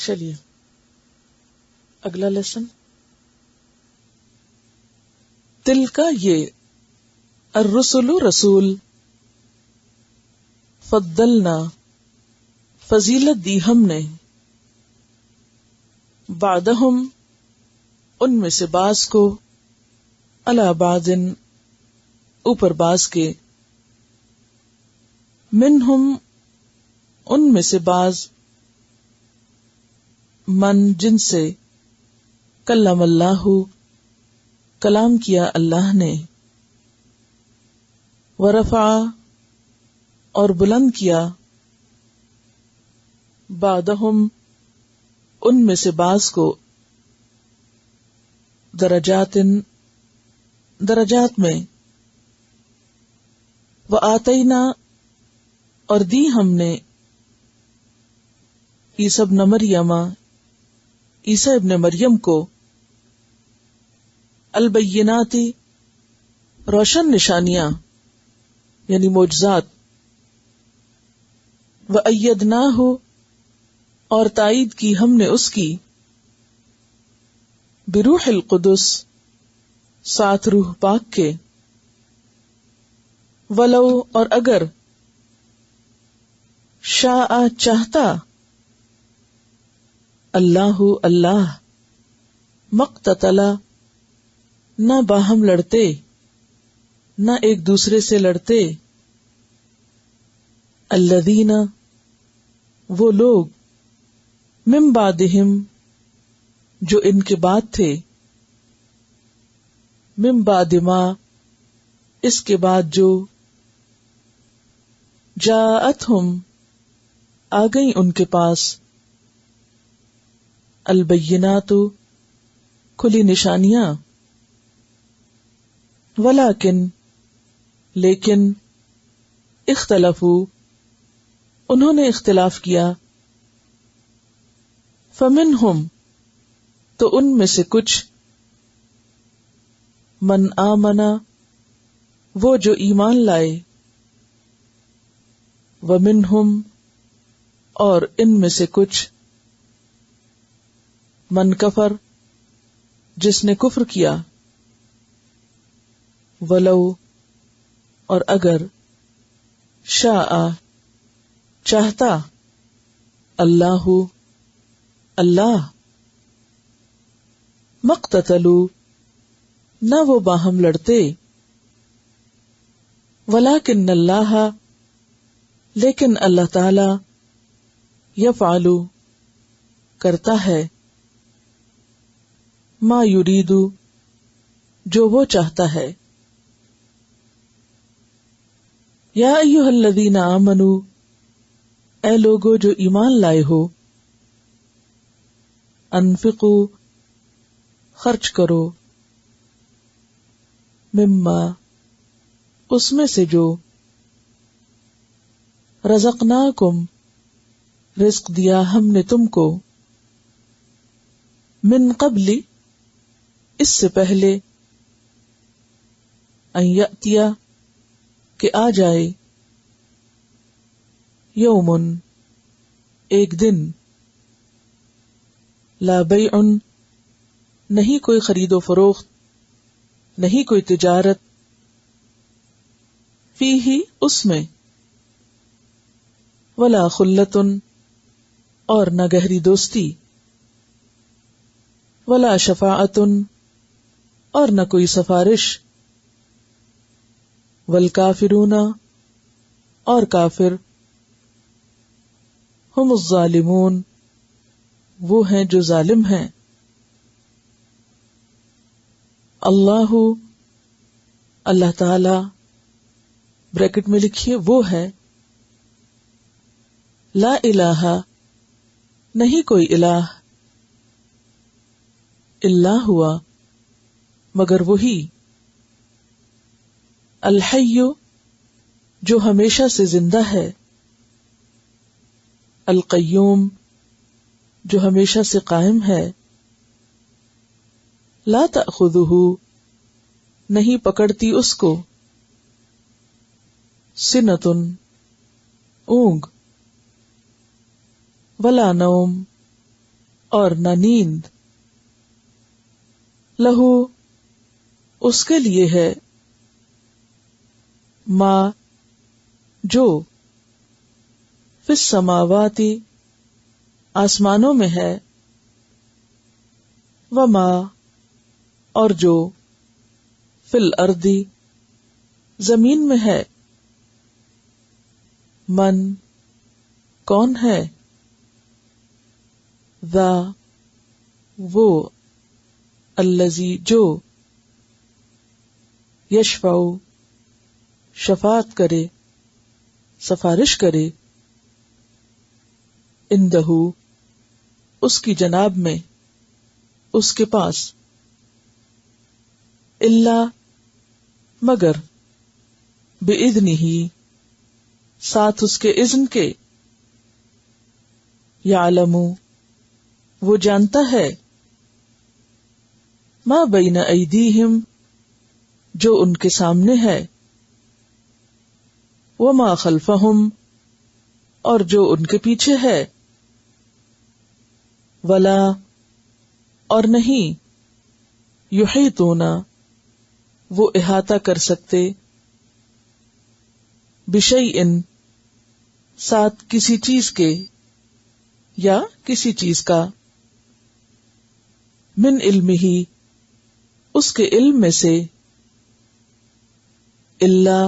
چلیے اگلا لیسن. تل کا یہ الرسل رسول فضلنا فضیلت دی ہم نے بعدہم ان میں سے بعض کو علی بعض اوپر بعض کے منہم ان میں سے بعض من جن سے کلم اللہ کلام کیا اللہ نے ورفع اور بلند کیا بعدہم ان میں سے بعض کو درجات میں وآتینا اور دی ہم نے عیسی ابن مریم عیسی ابن مریم کو البیناتی روشن نشانیاں یعنی معجزات وأیدناہ اور تائید کی ہم نے اس کی بروح القدس ساتھ روح پاک کے ولو اور اگر شاء چاہتا اللہ مقتتلا نہ باہم لڑتے نہ ایک دوسرے سے لڑتے الذین وہ لوگ من بعدہم جو ان کے بعد تھے من بعد ما اس کے بعد جو جاءتہم آ گئی ان کے پاس البینات کھلی نشانیاں ولیکن لیکن اختلفوا انہوں نے اختلاف کیا فمنہم تو ان میں سے کچھ من آمنا وہ جو ایمان لائے ومنہم اور ان میں سے کچھ من کفر جس نے کفر کیا ولو اور اگر شاء چاہتا اللہ مقتتلوا نہ وہ باہم لڑتے ولیکن اللہ لیکن اللہ تعالی یفعل کرتا ہے ما یرید جو وہ چاہتا ہے. یا ایھا الذین آمنوا اے لوگو جو ایمان لائے ہو انفقوا خرچ کرو مما اس میں سے جو رزقناکم رزق دیا ہم نے تم کو من قبل اس سے پہلے ان یأتیا کہ آ جائے یومن ایک دن لا بیع نہیں کوئی خرید و فروخت نہیں کوئی تجارت فیہ اس میں ولا خلۃ اور نہ گہری دوستی ولا شفاعت اور نہ کوئی سفارش والکافرون اور کافر ہم الظالمون وہ ہیں جو ظالم ہیں. اللہ تعالی بریکٹ میں لکھیے وہ ہے لا الہ نہیں کوئی الہ الا ہوا مگر وہی الحی جو ہمیشہ سے زندہ ہے القیوم جو ہمیشہ سے قائم ہے لا تأخذہ نہیں پکڑتی اس کو سنۃ اونگ ولا نوم اور نہ نیند. لہو اس کے لیے ہے، ما جو، فی السماواتی آسمانوں میں ہے، وما اور جو، فی الارضی زمین میں ہے. من کون ہے، ذا وہ، الذی جو، یشفع شفاعت کرے، سفارش کرے، عندہ اس کی جناب میں، اس کے پاس، الا مگر، بإذنہ ساتھ اس کے اذن کے، یعلم وہ جانتا ہے، ما بین ایدیہم جو ان کے سامنے ہے، وما خلفہم اور جو ان کے پیچھے ہے، ولا اور نہیں، یحیطون وہ احاطہ کر سکتے، بشیء ساتھ کسی چیز کے یا کسی چیز کا، من علمہ اس کے علم میں سے، الا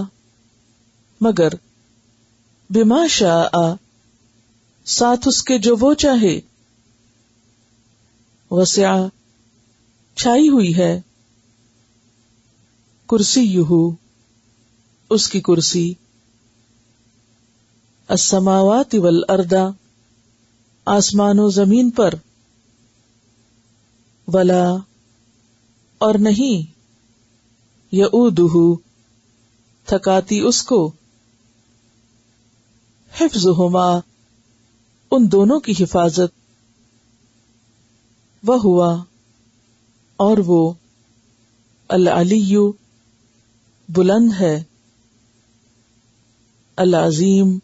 مگر، بما شاء ساتھ اس کے جو وہ چاہے، وسع چھائی ہوئی ہے، کرسیہ اس کی کرسی، السماوات والارض آسمان و زمین پر، ولا اور نہیں، یعودہ تھکاتی اس کو، حفظہما ان دونوں کی حفاظت، وہوا اور وہ، العلی بلند ہے، العظیم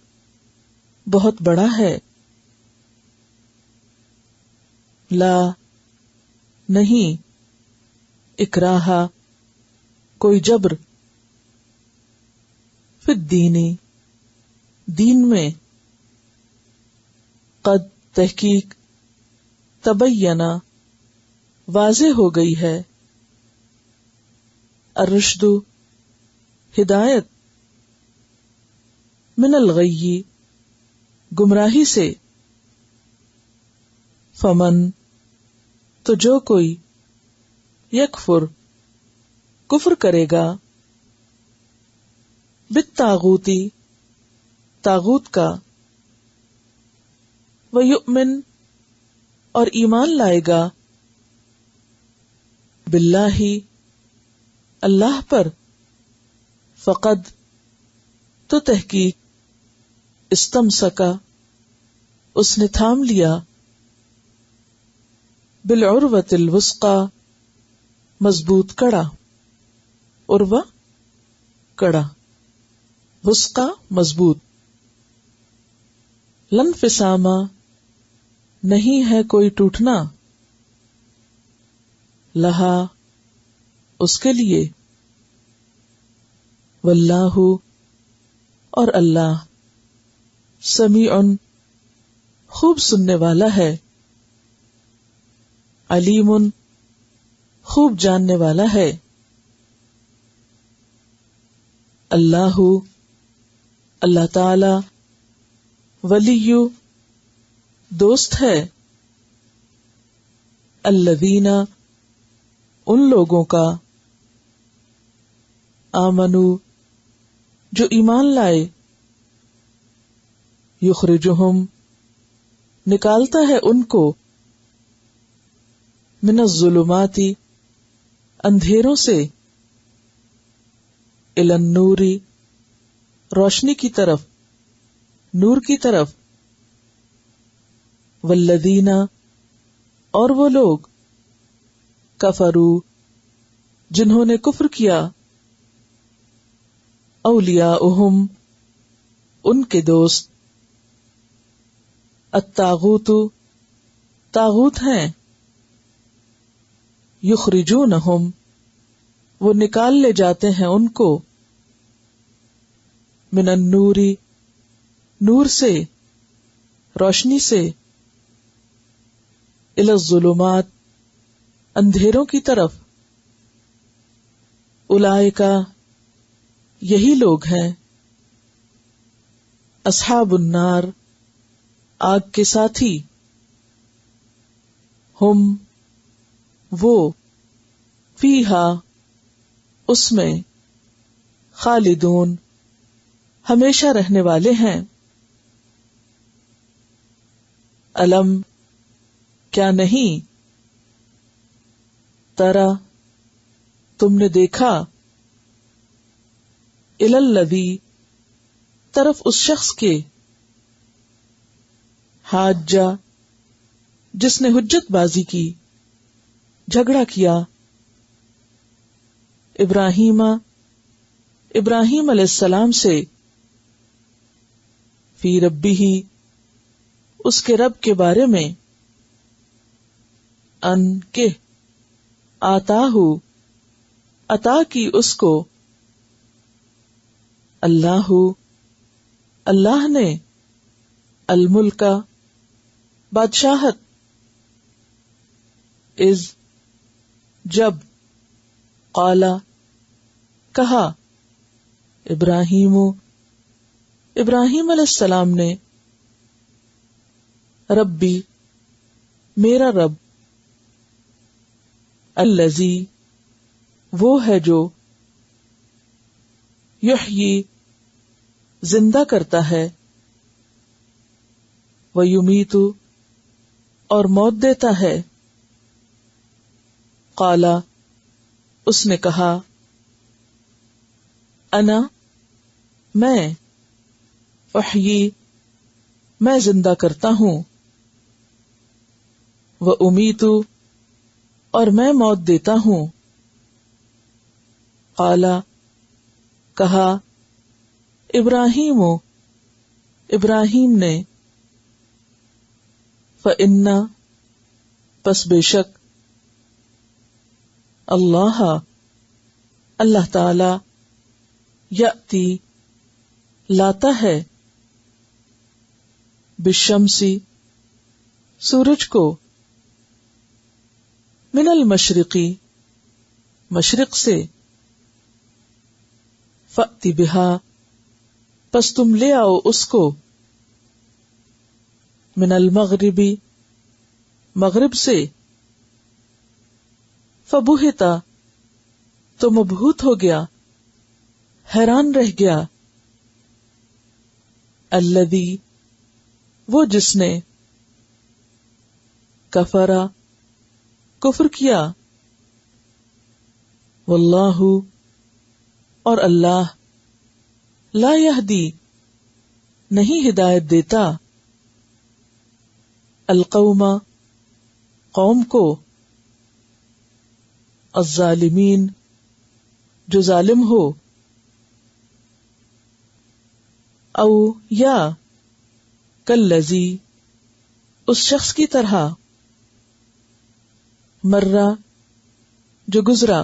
بہت بڑا ہے. لا نہیں، اکراہ کوئی جبر، فی الدین دین میں، قد تحقیق، تبینہ واضح ہو گئی ہے، الرشد ہدایت، من الغی گمراہی سے، فمن تو جو کوئی، یکفر کفر کرے گا، بالطاغوتی طاغوت کا، ویؤمن اور ایمان لائے گا، باللہ اللہ پر، فقد تو تحقیق، استمسکا اس نے تھام لیا، بالعروۃ الوثقی مضبوط کڑا، عروہ کڑا، وثقی مضبوط، لانفصام نہیں ہے کوئی ٹوٹنا، لہا اس کے لیے، واللہ اور اللہ، سمیع خوب سننے والا ہے، علیم خوب جاننے والا ہے. اللہ اللہ تعالی، ولی دوست ہے، الذین ان لوگوں کا، آمنو جو ایمان لائے، یخرجہم نکالتا ہے ان کو، من الظلمات اندھیروں سے، الی النور روشنی کی طرف، نور کی طرف، والذین اور وہ لوگ، کفروا جنہوں نے کفر کیا، اولیاؤہم ان کے دوست، الطاغوت طاغوت ہیں. یخرجونہم وہ نکال لے جاتے ہیں ان کو، من النوری نور سے، روشنی سے، الی الظلمات اندھیروں کی طرف. اولئک یہی لوگ ہیں، اصحاب النار آگ کے ساتھی، ہم وہ، فیہا اس میں، خالدون ہمیشہ رہنے والے ہیں. الم کیا نہیں، ترا تم نے دیکھا، الی الذی طرف اس شخص کے، حاجہ جس نے حجت بازی کی، جھگڑا کیا، ابراہیم ابراہیم علیہ السلام سے، فی ربہ اس کے رب کے بارے میں، ان کے آتاہ عطا کی اس کو، اللہ اللہ نے، الملک بادشاہت، اذ جب، قالا کہا، ابراہیم ابراہیم علیہ السلام نے، ربی میرا رب، الذی وہ ہے جو، یحیی زندہ کرتا ہے، ویمیت اور موت دیتا ہے. قالا اس نے کہا، انا میں، احیی میں زندہ کرتا ہوں، وامیت اور میں موت دیتا ہوں. قالا کہا، ابراہیم ابراہیم نے، فإن پس بے شک، اللہ اللہ تعالی، یأتی لاتا ہے، بالشمسی سورج کو، من المشرقی مشرق سے، فأتی بہا پس تم لے آؤ اس کو، من المغربی مغرب سے، فبہتا تو مبہوت ہو گیا، حیران رہ گیا، الذی وہ جس نے، کفرا کفر کیا، واللہ اور اللہ، لا یہدی نہیں ہدایت دیتا، القوم قوم کو، الظالمین جو ظالم ہو. او یا کالذی اس شخص کی طرح، مرہ جو گزرا،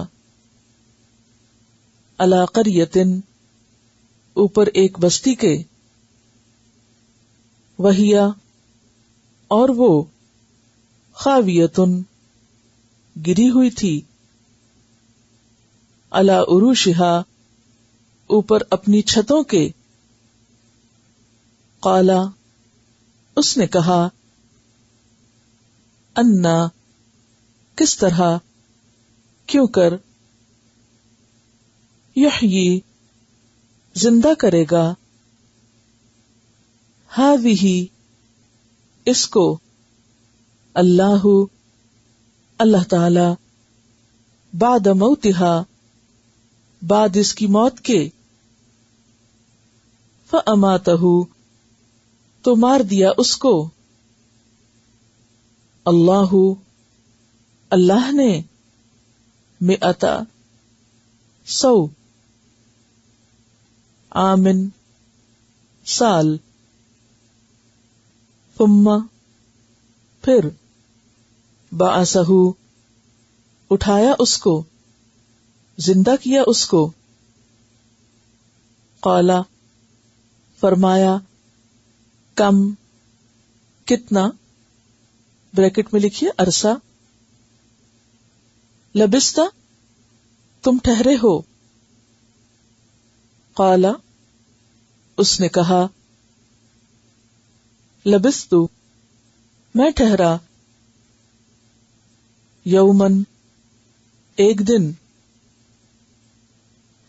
علی قریۃ اوپر ایک بستی کے، وہیا اور وہ، خاویۃ گری ہوئی تھی، علی عروشہا اوپر اپنی چھتوں کے. قالا اس نے کہا، انا کس طرح، کیوں کر، یحیی زندہ کرے گا، ہذہ اس کو، اللہ اللہ تعالی، بعد موتہا بعد اس کی موت کے، فاماتہ تو مار دیا اس کو، اللہ اللہ نے، مئتا 100 آمن سال، ثم پھر بعثہ اٹھایا اس کو، زندہ کیا اس کو، قال فرمایا، کم کتنا، بریکٹ میں لکھیے عرصہ، لبثت تم ٹھہرے ہو، قال اس نے کہا، لبثت میں ٹھہرا، یومن ایک دن،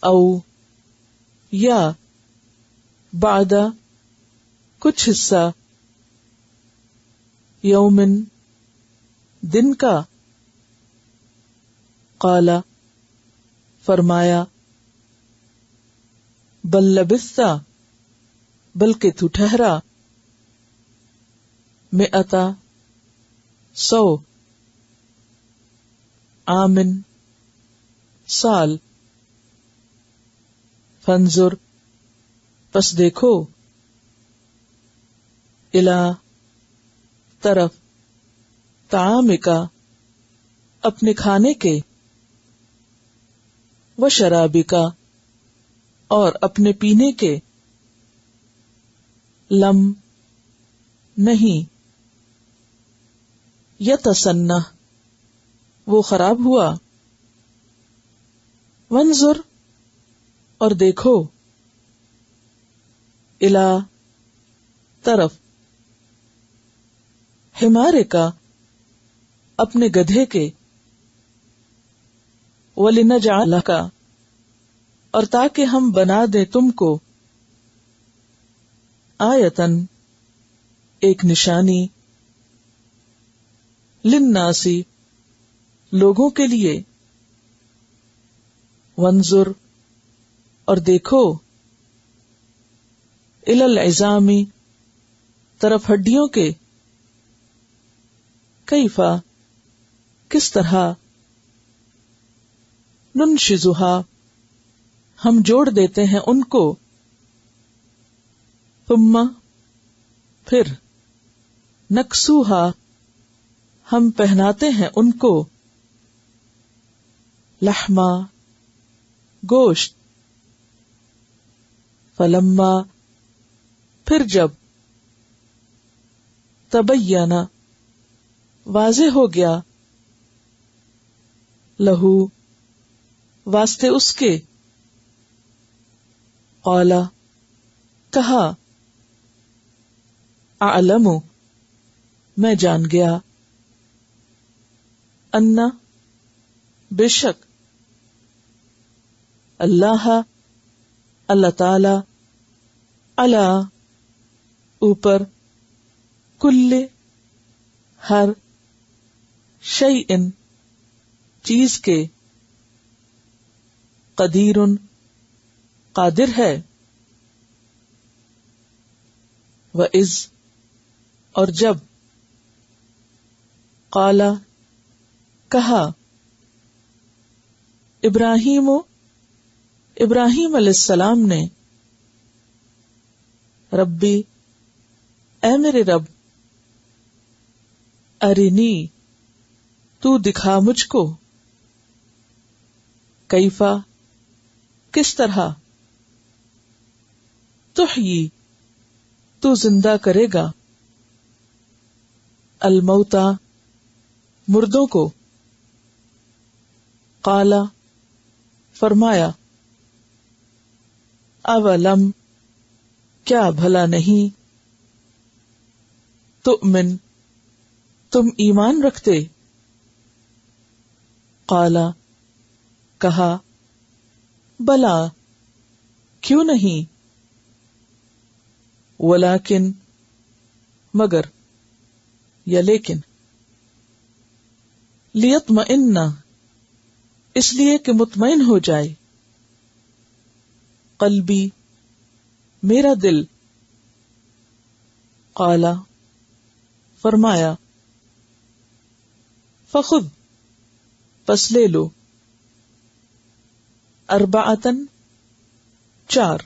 او یا بعد کچھ حصہ، یومن دن کا، قال فرمایا، بل لبثت بلکہ تو ٹھہرا، مئتا 100، عامن سال، فانظر پس دیکھو، الا طرف، طعامک اپنے کھانے کے، و شرابک اور اپنے پینے کے، لم نہیں، یتسنہ وہ خراب ہوا، وانظر اور دیکھو، الا طرف، حمارک اپنے گدھے کے، وَلِنَجْعَلَكَ اور تاکہ ہم بنا دیں تم کو، آیتن ایک نشانی، للناس لوگوں کے لیے، وانظر اور دیکھو، الی العظام طرف ہڈیوں کے، کیفا کس طرح، ننشزها ہم جوڑ دیتے ہیں ان کو، ثم پھر، نکسوها ہم پہناتے ہیں ان کو، لحما گوشت، فلما پھر جب، تبین واضح ہو گیا، لہو واسطے اس کے، قال کہا، اعلم میں جان گیا، انا بے شک، اللہ اللہ تعالی، علی اوپر، کل ہر، شیئن چیز کے، قدیر قادر ہے، وَإِذْ اور جب، قال کہا، ابراہیم علیہ السلام نے، ربی اے میرے رب، ارنی تو دکھا مجھ کو، کیفا کس طرح، تحیی تو زندہ کرے گا، الموتا مردوں کو، قال فرمایا، اولم کیا بھلا نہیں، تؤمن تم ایمان رکھتے، قال کہا، بلا کیوں نہیں، ولیکن مگر، یا لیکن، لیطمئن اس لیے کہ مطمئن ہو جائے، قلبی میرا دل، قال فرمایا، فخذ پس لے لو، اربعتن 4،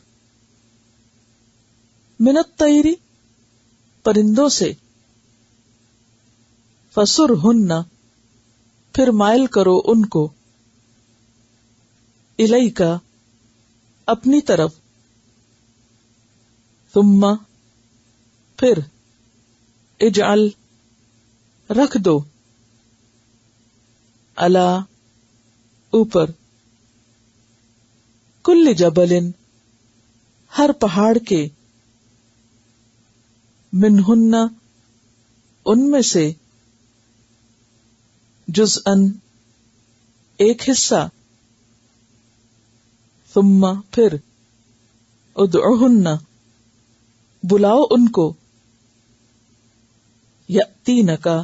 من الطیر پرندوں سے، فسرہن پھر مائل کرو ان کو، الیکا اپنی طرف، ثم پھر، اجعل رکھ دو، علی اوپر، کل جبل ہر پہاڑ کے، منہن ان میں سے، جزءاً ایک حصہ، ثم پھر، ادعوہن بلاؤ ان کو، یأتینکا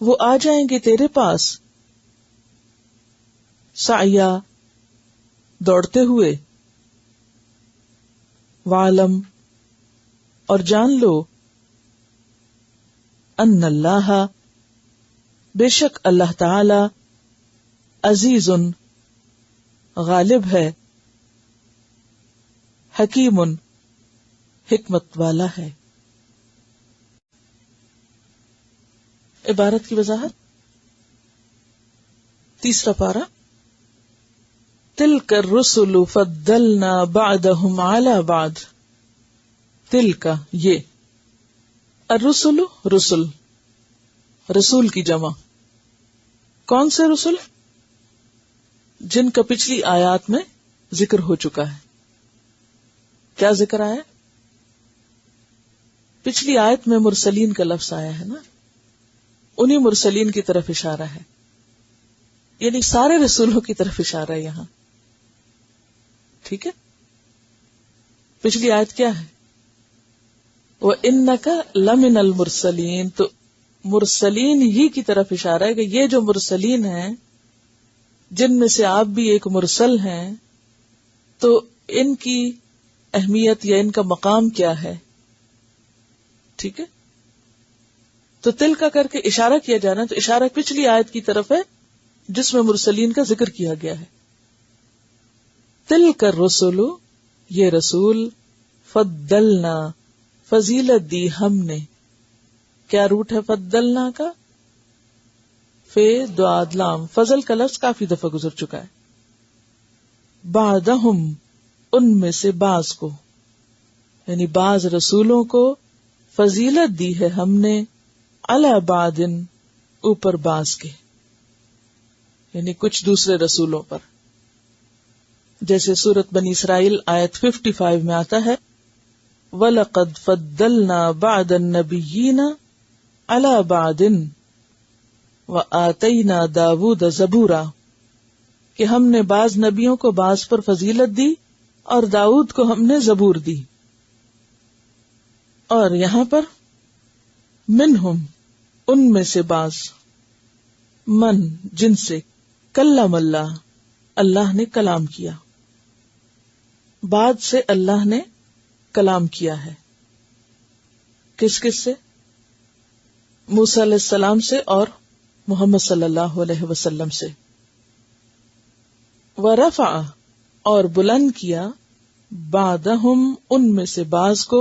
وہ آ جائیں گے تیرے پاس، سعیا دوڑتے ہوئے، وعلم اور جان لو، ان اللہ بے شک اللہ تعالی، عزیز غالب ہے، حکیم حکمت والا ہے۔ عبارت کی وضاحت، تیسرا پارہ، تلک الرسل فضلنا بعدهم علی بعد، تلک یہ، الرسل رسل، رسول کی جمع، کون سے رسل؟ جن کا پچھلی آیات میں ذکر ہو چکا ہے۔ کیا ذکر آیا؟ پچھلی آیت میں مرسلین کا لفظ آیا ہے نا، انہی مرسلین کی طرف اشارہ ہے، یعنی سارے رسولوں کی طرف اشارہ ہے یہاں، ٹھیک ہے؟ پچھلی آیت کیا ہے؟ وَإِنَّكَ لَمِنَ الْمُرْسَلِينَ، تو مرسلین ہی کی طرف اشارہ ہے کہ یہ جو مرسلین ہیں، جن میں سے آپ بھی ایک مرسل ہیں، تو ان کی اہمیت یا ان کا مقام کیا ہے، ٹھیک ہے؟ تو تل کا کر کے اشارہ کیا جانا، تو اشارہ پچھلی آیت کی طرف ہے جس میں مرسلین کا ذکر کیا گیا ہے۔ تل کر رسول، یہ رسول، فضلنا فضیلت دی ہم نے، کیا روٹ ہے فضلنا کا؟ فے دعاد لام، فضل کا لفظ کافی دفعہ گزر چکا ہے، بعدہم ان میں سے بعض کو، یعنی بعض رسولوں کو فضیلت دی ہے ہم نے، علی بعض اوپر بعض کے، یعنی کچھ دوسرے رسولوں پر، جیسے سورۃ بنی اسرائیل آیت 55 میں آتا ہے، وَلَقَدْ فَضَّلْنَا بَعْدَ النَّبِيِّينَ عَلَى بَعْدٍ وَآتَيْنَا دَاوُودَ زَبُورًا، کہ ہم نے بعض نبیوں کو بعض پر فضیلت دی اور داؤد کو ہم نے زبور دی۔ اور یہاں پر منہم ان میں سے بعض، من جن سے، کلم اللہ اللہ نے کلام کیا، بعد سے اللہ نے کلام کیا ہے، کس کس سے؟ موسیٰ علیہ السلام سے اور محمد صلی اللہ علیہ وسلم سے۔ ورفع اور بلند کیا، بعدہم ان میں سے بعض کو،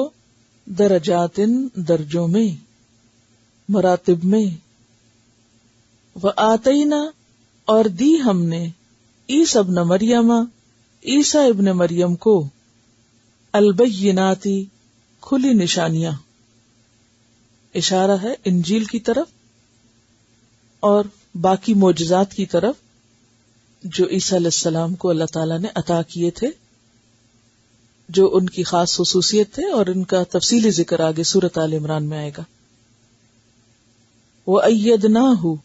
درجات درجوں میں، مراتب میں، وآتینا اور دی ہم نے، عیسی ابن مریم عیسیٰ ابن مریم کو، البیناتی کھلی نشانیاں، اشارہ ہے انجیل کی طرف اور باقی معجزات کی طرف جو عیسیٰ علیہ السلام کو اللہ تعالیٰ نے عطا کیے تھے، جو ان کی خاص خصوصیت تھے، اور ان کا تفصیلی ذکر آگے سورۃ آل عمران میں آئے گا۔ وَأَيَّدْنَاهُ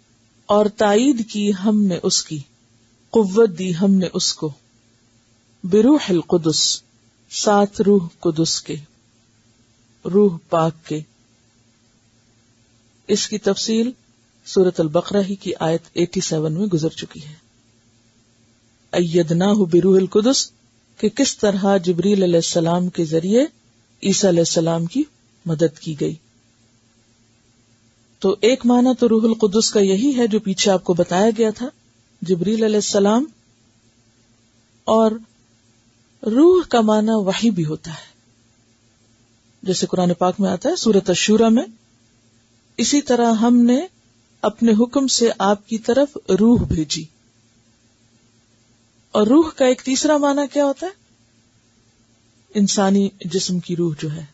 اور تائید کی ہم نے اس کی، قوت دی ہم نے اس کو، بروح القدس ساتھ روح قدس کے، روح پاک کے۔ اس کی تفصیل سورۃ البقرہ ہی کی آیت 87 میں گزر چکی ہے۔ ایدناہ بروح القدس، کہ کس طرح جبریل علیہ السلام کے ذریعے عیسیٰ علیہ السلام کی مدد کی گئی۔ تو ایک معنی تو روح القدس کا یہی ہے جو پیچھے آپ کو بتایا گیا تھا، جبریل علیہ السلام، اور روح کا معنی وحی بھی ہوتا ہے، جیسے قرآن پاک میں آتا ہے سورۃ الشورى میں، اسی طرح ہم نے اپنے حکم سے آپ کی طرف روح بھیجی. اور روح کا ایک تیسرا معنی کیا ہوتا ہے؟ انسانی جسم کی روح جو ہے،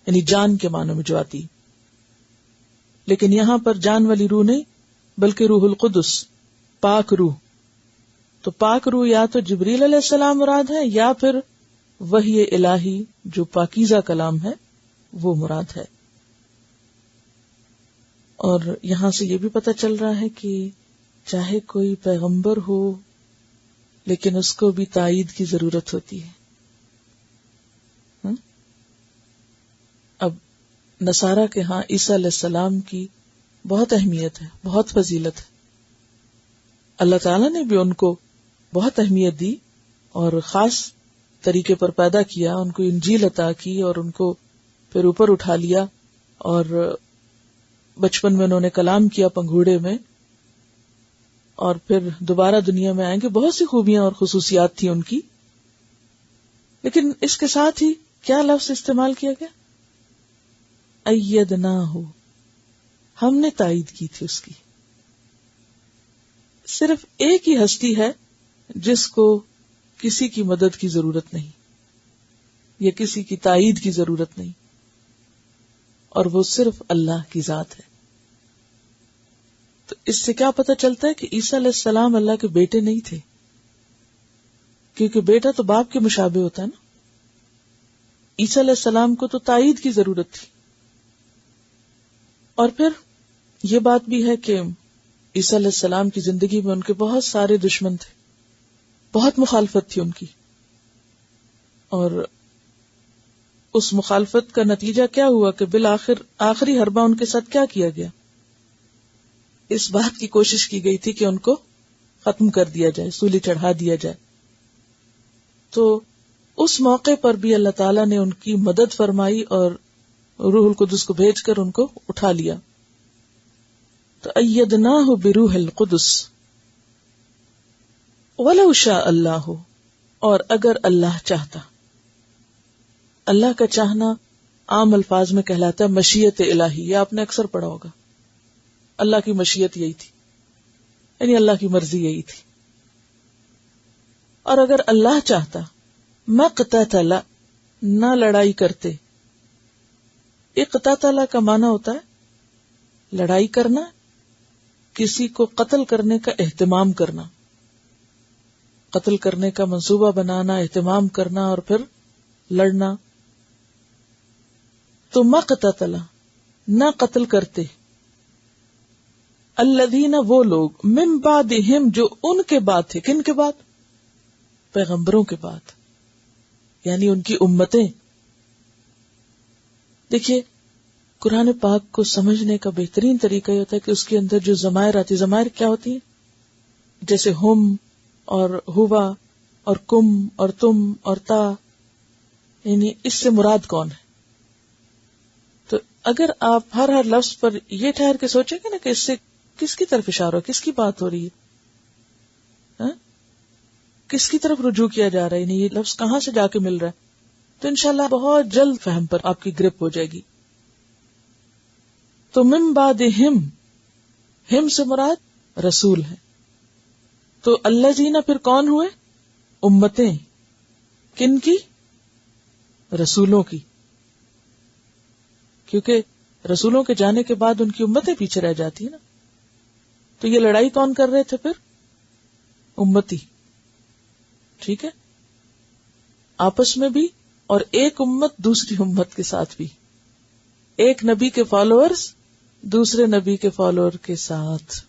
یعنی جان کے معنی میں جو آتی. لیکن یہاں پر جان والی روح نہیں بلکہ روح القدس، پاک روح. تو پاک روح یا تو جبریل علیہ السلام مراد ہے یا پھر وحی الہی جو پاکیزہ کلام ہے وہ مراد ہے. اور یہاں سے یہ بھی پتہ چل رہا ہے کہ چاہے کوئی پیغمبر ہو لیکن اس کو بھی تائید کی ضرورت ہوتی ہے. اب نصارہ کے ہاں عیسیٰ علیہ السلام کی بہت اہمیت ہے، بہت فضیلت ہے. اللہ تعالیٰ نے بھی ان کو بہت اہمیت دی اور خاص طریقے پر پیدا کیا، ان کو انجیل عطا کی اور ان کو پھر اوپر اٹھا لیا، اور بچپن میں انہوں نے کلام کیا پنگھوڑے میں، اور پھر دوبارہ دنیا میں آئیں گے. بہت سی خوبیاں اور خصوصیات تھیں ان کی. لیکن اس کے ساتھ ہی کیا لفظ استعمال کیا گیا؟ ایدناہ، ہم نے تائید کی تھی اس کی. صرف ایک ہی ہستی ہے جس کو کسی کی مدد کی ضرورت نہیں یا کسی کی تائید کی ضرورت نہیں، اور وہ صرف اللہ کی ذات ہے. تو اس سے کیا پتہ چلتا ہے کہ عیسیٰ علیہ السلام اللہ کے بیٹے نہیں تھے، کیونکہ بیٹا تو باپ کے مشابہ ہوتا ہے نا. عیسیٰ علیہ السلام کو تو تائید کی ضرورت تھی. اور پھر یہ بات بھی ہے کہ عیسیٰ علیہ السلام کی زندگی میں ان کے بہت سارے دشمن تھے، بہت مخالفت تھی ان کی، اور اس مخالفت کا نتیجہ کیا ہوا کہ بالآخر آخری حربہ ان کے ساتھ کیا کیا گیا؟ اس بات کی کوشش کی گئی تھی کہ ان کو ختم کر دیا جائے، سولی چڑھا دیا جائے. تو اس موقع پر بھی اللہ تعالیٰ نے ان کی مدد فرمائی اور روح القدس کو بھیج کر ان کو اٹھا لیا. تو ایدناہ بروح القدس ولو شاء اللہ، اور اگر اللہ چاہتا. اللہ کا چاہنا عام الفاظ میں کہلاتا ہے مشیت الہی. یہ آپ نے اکثر پڑھا ہوگا. اللہ کی مشیت یہی تھی، یعنی اللہ کی مرضی یہی تھی. اور اگر اللہ چاہتا مقتتل، نہ لڑائی کرتے. اقتتل کا معنی ہوتا ہے لڑائی کرنا، کسی کو قتل کرنے کا اہتمام کرنا، قتل کرنے کا منصوبہ بنانا، اہتمام کرنا اور پھر لڑنا. تو مقتتل، نہ قتل کرتے. الذین، وہ لوگ، من بعدہم، جو ان کے بعد تھے. کن کے بعد؟ پیغمبروں کے بعد، یعنی ان کی امتیں. دیکھیے قرآن پاک کو سمجھنے کا بہترین طریقہ یہ ہوتا ہے کہ اس کے اندر جو ضمائر آتی. ضمائر کیا ہوتی ہیں؟ جیسے ہم اور ہوا اور کم اور تم اور تا، یعنی اس سے مراد کون ہے. تو اگر آپ ہر لفظ پر یہ ٹھہر کے سوچیں گے نا کہ اس سے کس کی طرف اشارہ ہو، کس کی بات ہو رہی ہے، کس کی طرف رجوع کیا جا رہا ہے، یعنی یہ لفظ کہاں سے جا کے مل رہا ہے، تو انشاءاللہ بہت جلد فہم پر آپ کی گرپ ہو جائے گی. تو من بعدہم، ہم سے مراد رسول ہے. تو الذین پھر کون ہوئے؟ امتیں. کن کی؟ رسولوں کی. کیونکہ رسولوں کے جانے کے بعد ان کی امتیں پیچھے رہ جاتی ہیں نا. تو یہ لڑائی کون کر رہے تھے پھر؟ امتی. ٹھیک ہے، آپس میں بھی اور ایک امت دوسری امت کے ساتھ بھی. ایک نبی کے فالوورز دوسرے نبی کے فالوور کے ساتھ.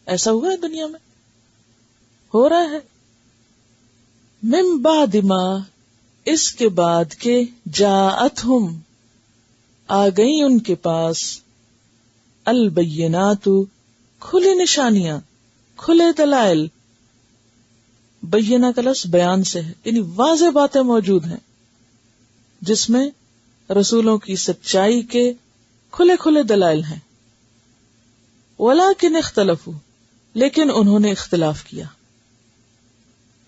ایسا ہوا ہے دنیا میں، ہو رہا ہے. من بعد ما، اس کے بعد کے، جاءتہم، آ گئی ان کے پاس، البینات، کھلی نشانیاں، کھلے دلائل. بینہ کا لفظ بیان سے ہے، یعنی واضح باتیں موجود ہیں جس میں رسولوں کی سچائی کے کھلے کھلے دلائل ہیں. ولیکن اختلفوا، لیکن انہوں نے اختلاف کیا.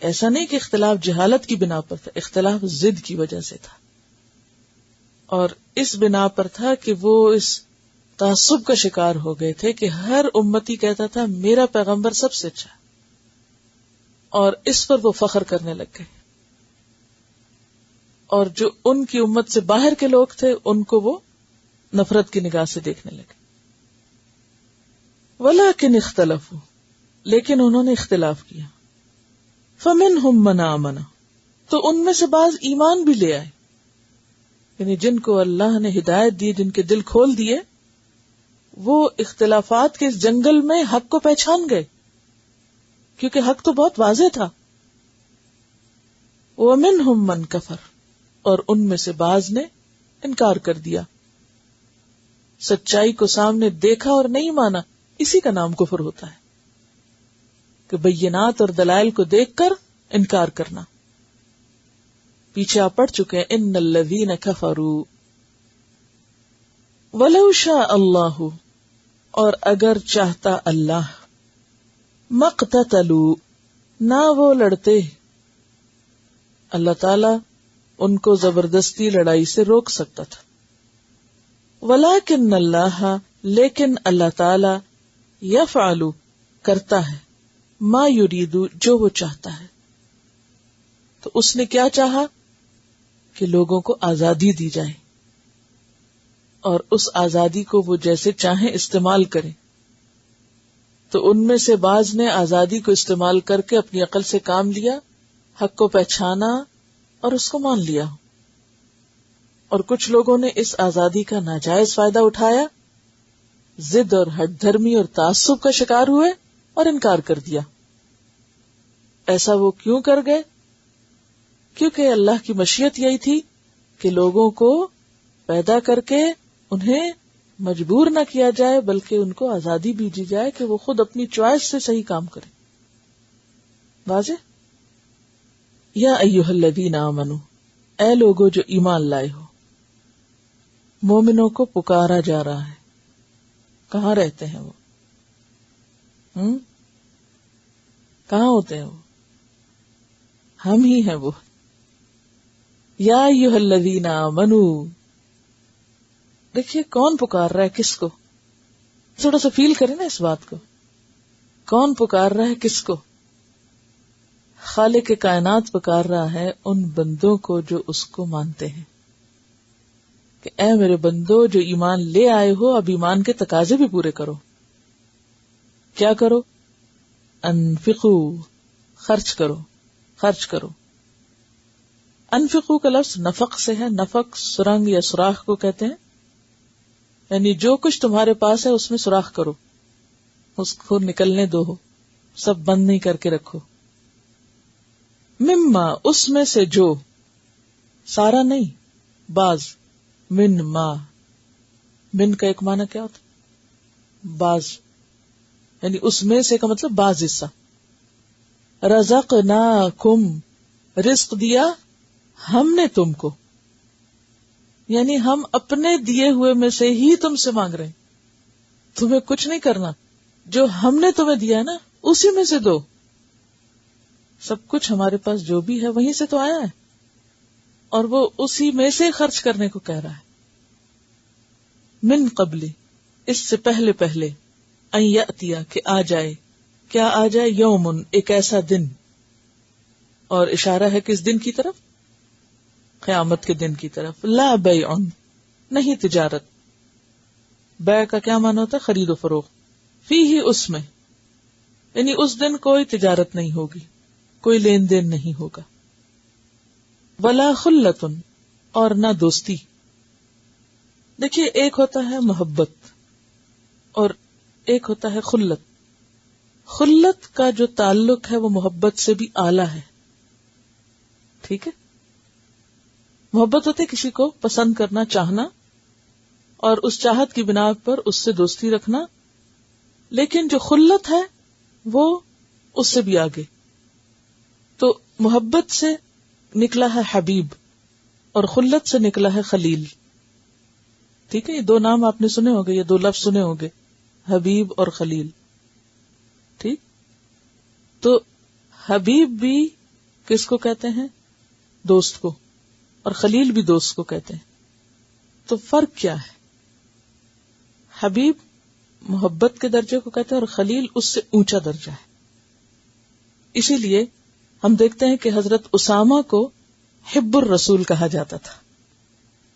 ایسا نہیں کہ اختلاف جہالت کی بنا پر تھا، اختلاف ضد کی وجہ سے تھا، اور اس بنا پر تھا کہ وہ اس تعصب کا شکار ہو گئے تھے کہ ہر امتی کہتا تھا میرا پیغمبر سب سے اچھا ہے، اور اس پر وہ فخر کرنے لگ گئے، اور جو ان کی امت سے باہر کے لوگ تھے ان کو وہ نفرت کی نگاہ سے دیکھنے لگے. وَلَٰكِنِ اخْتَلَفُوا، لیکن انہوں نے اختلاف کیا. فَمِنْهُمْ مَنْ آمَنَ، تو ان میں سے بعض ایمان بھی لے آئے، یعنی جن کو اللہ نے ہدایت دی، جن کے دل کھول دیے، وہ اختلافات کے اس جنگل میں حق کو پہچان گئے، کیونکہ حق تو بہت واضح تھا. وَمِنْهُمْ مَنْ كَفَرَ، اور ان میں سے بعض نے انکار کر دیا، سچائی کو سامنے دیکھا اور نہیں مانا. اسی کا نام کفر ہوتا ہے کہ بینات اور دلائل کو دیکھ کر انکار کرنا. پیچھے آپ پڑھ چکے ہیں ان الذین کفروا ولو شاء اللہ، اور اگر چاہتا اللہ، مقتتلوا، نہ وہ لڑتے. اللہ تعالی ان کو زبردستی لڑائی سے روک سکتا تھا. ولیکن اللہ، لیکن اللہ تعالی یفعل، کرتا ہے، ما یرید، جو وہ چاہتا ہے. تو اس نے کیا چاہا کہ لوگوں کو آزادی دی جائے اور اس آزادی کو وہ جیسے چاہیں استعمال کریں. تو ان میں سے بعض نے آزادی کو استعمال کر کے اپنی عقل سے کام لیا، حق کو پہچانا اور اس کو مان لیا، اور کچھ لوگوں نے اس آزادی کا ناجائز فائدہ اٹھایا، ضد اور ہٹ دھرمی اور تعصب کا شکار ہوئے اور انکار کر دیا. ایسا وہ کیوں کر گئے؟ کیونکہ اللہ کی مشیت یہی تھی کہ لوگوں کو پیدا کر کے انہیں مجبور نہ کیا جائے، بلکہ ان کو آزادی بھی دی جائے کہ وہ خود اپنی چوائس سے صحیح کام کریں. واضح؟ یا ایھا الذین آمنوا، اے لوگو جو ایمان لائے ہو. مومنوں کو پکارا جا رہا ہے. کہاں رہتے ہیں وہ؟ کہاں ہوتے ہیں وہ؟ ہم ہی ہیں وہ. یا ایھا الذین آمنوا، دیکھیے کون پکار رہا ہے کس کو، تھوڑا سا فیل کریں نا اس بات کو. کون پکار رہا ہے کس کو؟ خالق کائنات پکار رہا ہے ان بندوں کو جو اس کو مانتے ہیں کہ اے میرے بندو جو ایمان لے آئے ہو، اب ایمان کے تقاضے بھی پورے کرو. کیا کرو؟ انفقوا، خرچ کرو، خرچ کرو. انفقوا کا لفظ نفق سے ہے. نفق سرنگ یا سوراخ کو کہتے ہیں، یعنی جو کچھ تمہارے پاس ہے اس میں سوراخ کرو، اس کو نکلنے دو، سب بند نہیں کر کے رکھو. مما، اس میں سے جو، سارا نہیں، بعض. من ما، من کا ایک معنی کیا ہوتا؟ بعض، یعنی اس میں سے کا مطلب بعض حصہ. رزقناکم، رزق دیا ہم نے تم کو، یعنی ہم اپنے دیے ہوئے میں سے ہی تم سے مانگ رہے ہیں. تمہیں کچھ نہیں کرنا، جو ہم نے تمہیں دیا ہے نا اسی میں سے دو. سب کچھ ہمارے پاس جو بھی ہے وہیں سے تو آیا ہے، اور وہ اسی میں سے خرچ کرنے کو کہہ رہا ہے. من قبل، اس سے پہلے پہلے، ان یاتیا، کہ آ جائے. کیا آ جائے؟ یومن، ایک ایسا دن. اور اشارہ ہے کس دن کی طرف؟ قیامت کے دن کی طرف. لا بیع، نہیں تجارت. بیع کا کیا معنی ہوتا ہے؟ خرید و فروخت. فیہ، اس میں، یعنی اس دن کوئی تجارت نہیں ہوگی، کوئی لین دین نہیں ہوگا. ولا خلۃ، اور نہ دوستی. دیکھیے ایک ہوتا ہے محبت اور ایک ہوتا ہے خلت. خلت کا جو تعلق ہے وہ محبت سے بھی اعلیٰ ہے. ٹھیک ہے، محبت ہوتے کسی کو پسند کرنا، چاہنا، اور اس چاہت کی بنا پر اس سے دوستی رکھنا. لیکن جو خلت ہے وہ اس سے بھی آگے. تو محبت سے نکلا ہے حبیب اور خلت سے نکلا ہے خلیل. ٹھیک ہے، یہ دو نام آپ نے سنے ہوگے، یہ دو لفظ سنے ہوگے، حبیب اور خلیل. ٹھیک، تو حبیب بھی کس کو کہتے ہیں؟ دوست کو، اور خلیل بھی دوست کو کہتے ہیں. تو فرق کیا ہے؟ حبیب محبت کے درجے کو کہتے ہیں اور خلیل اس سے اونچا درجہ ہے. اسی لیے ہم دیکھتے ہیں کہ حضرت اسامہ کو حب الرسول کہا جاتا تھا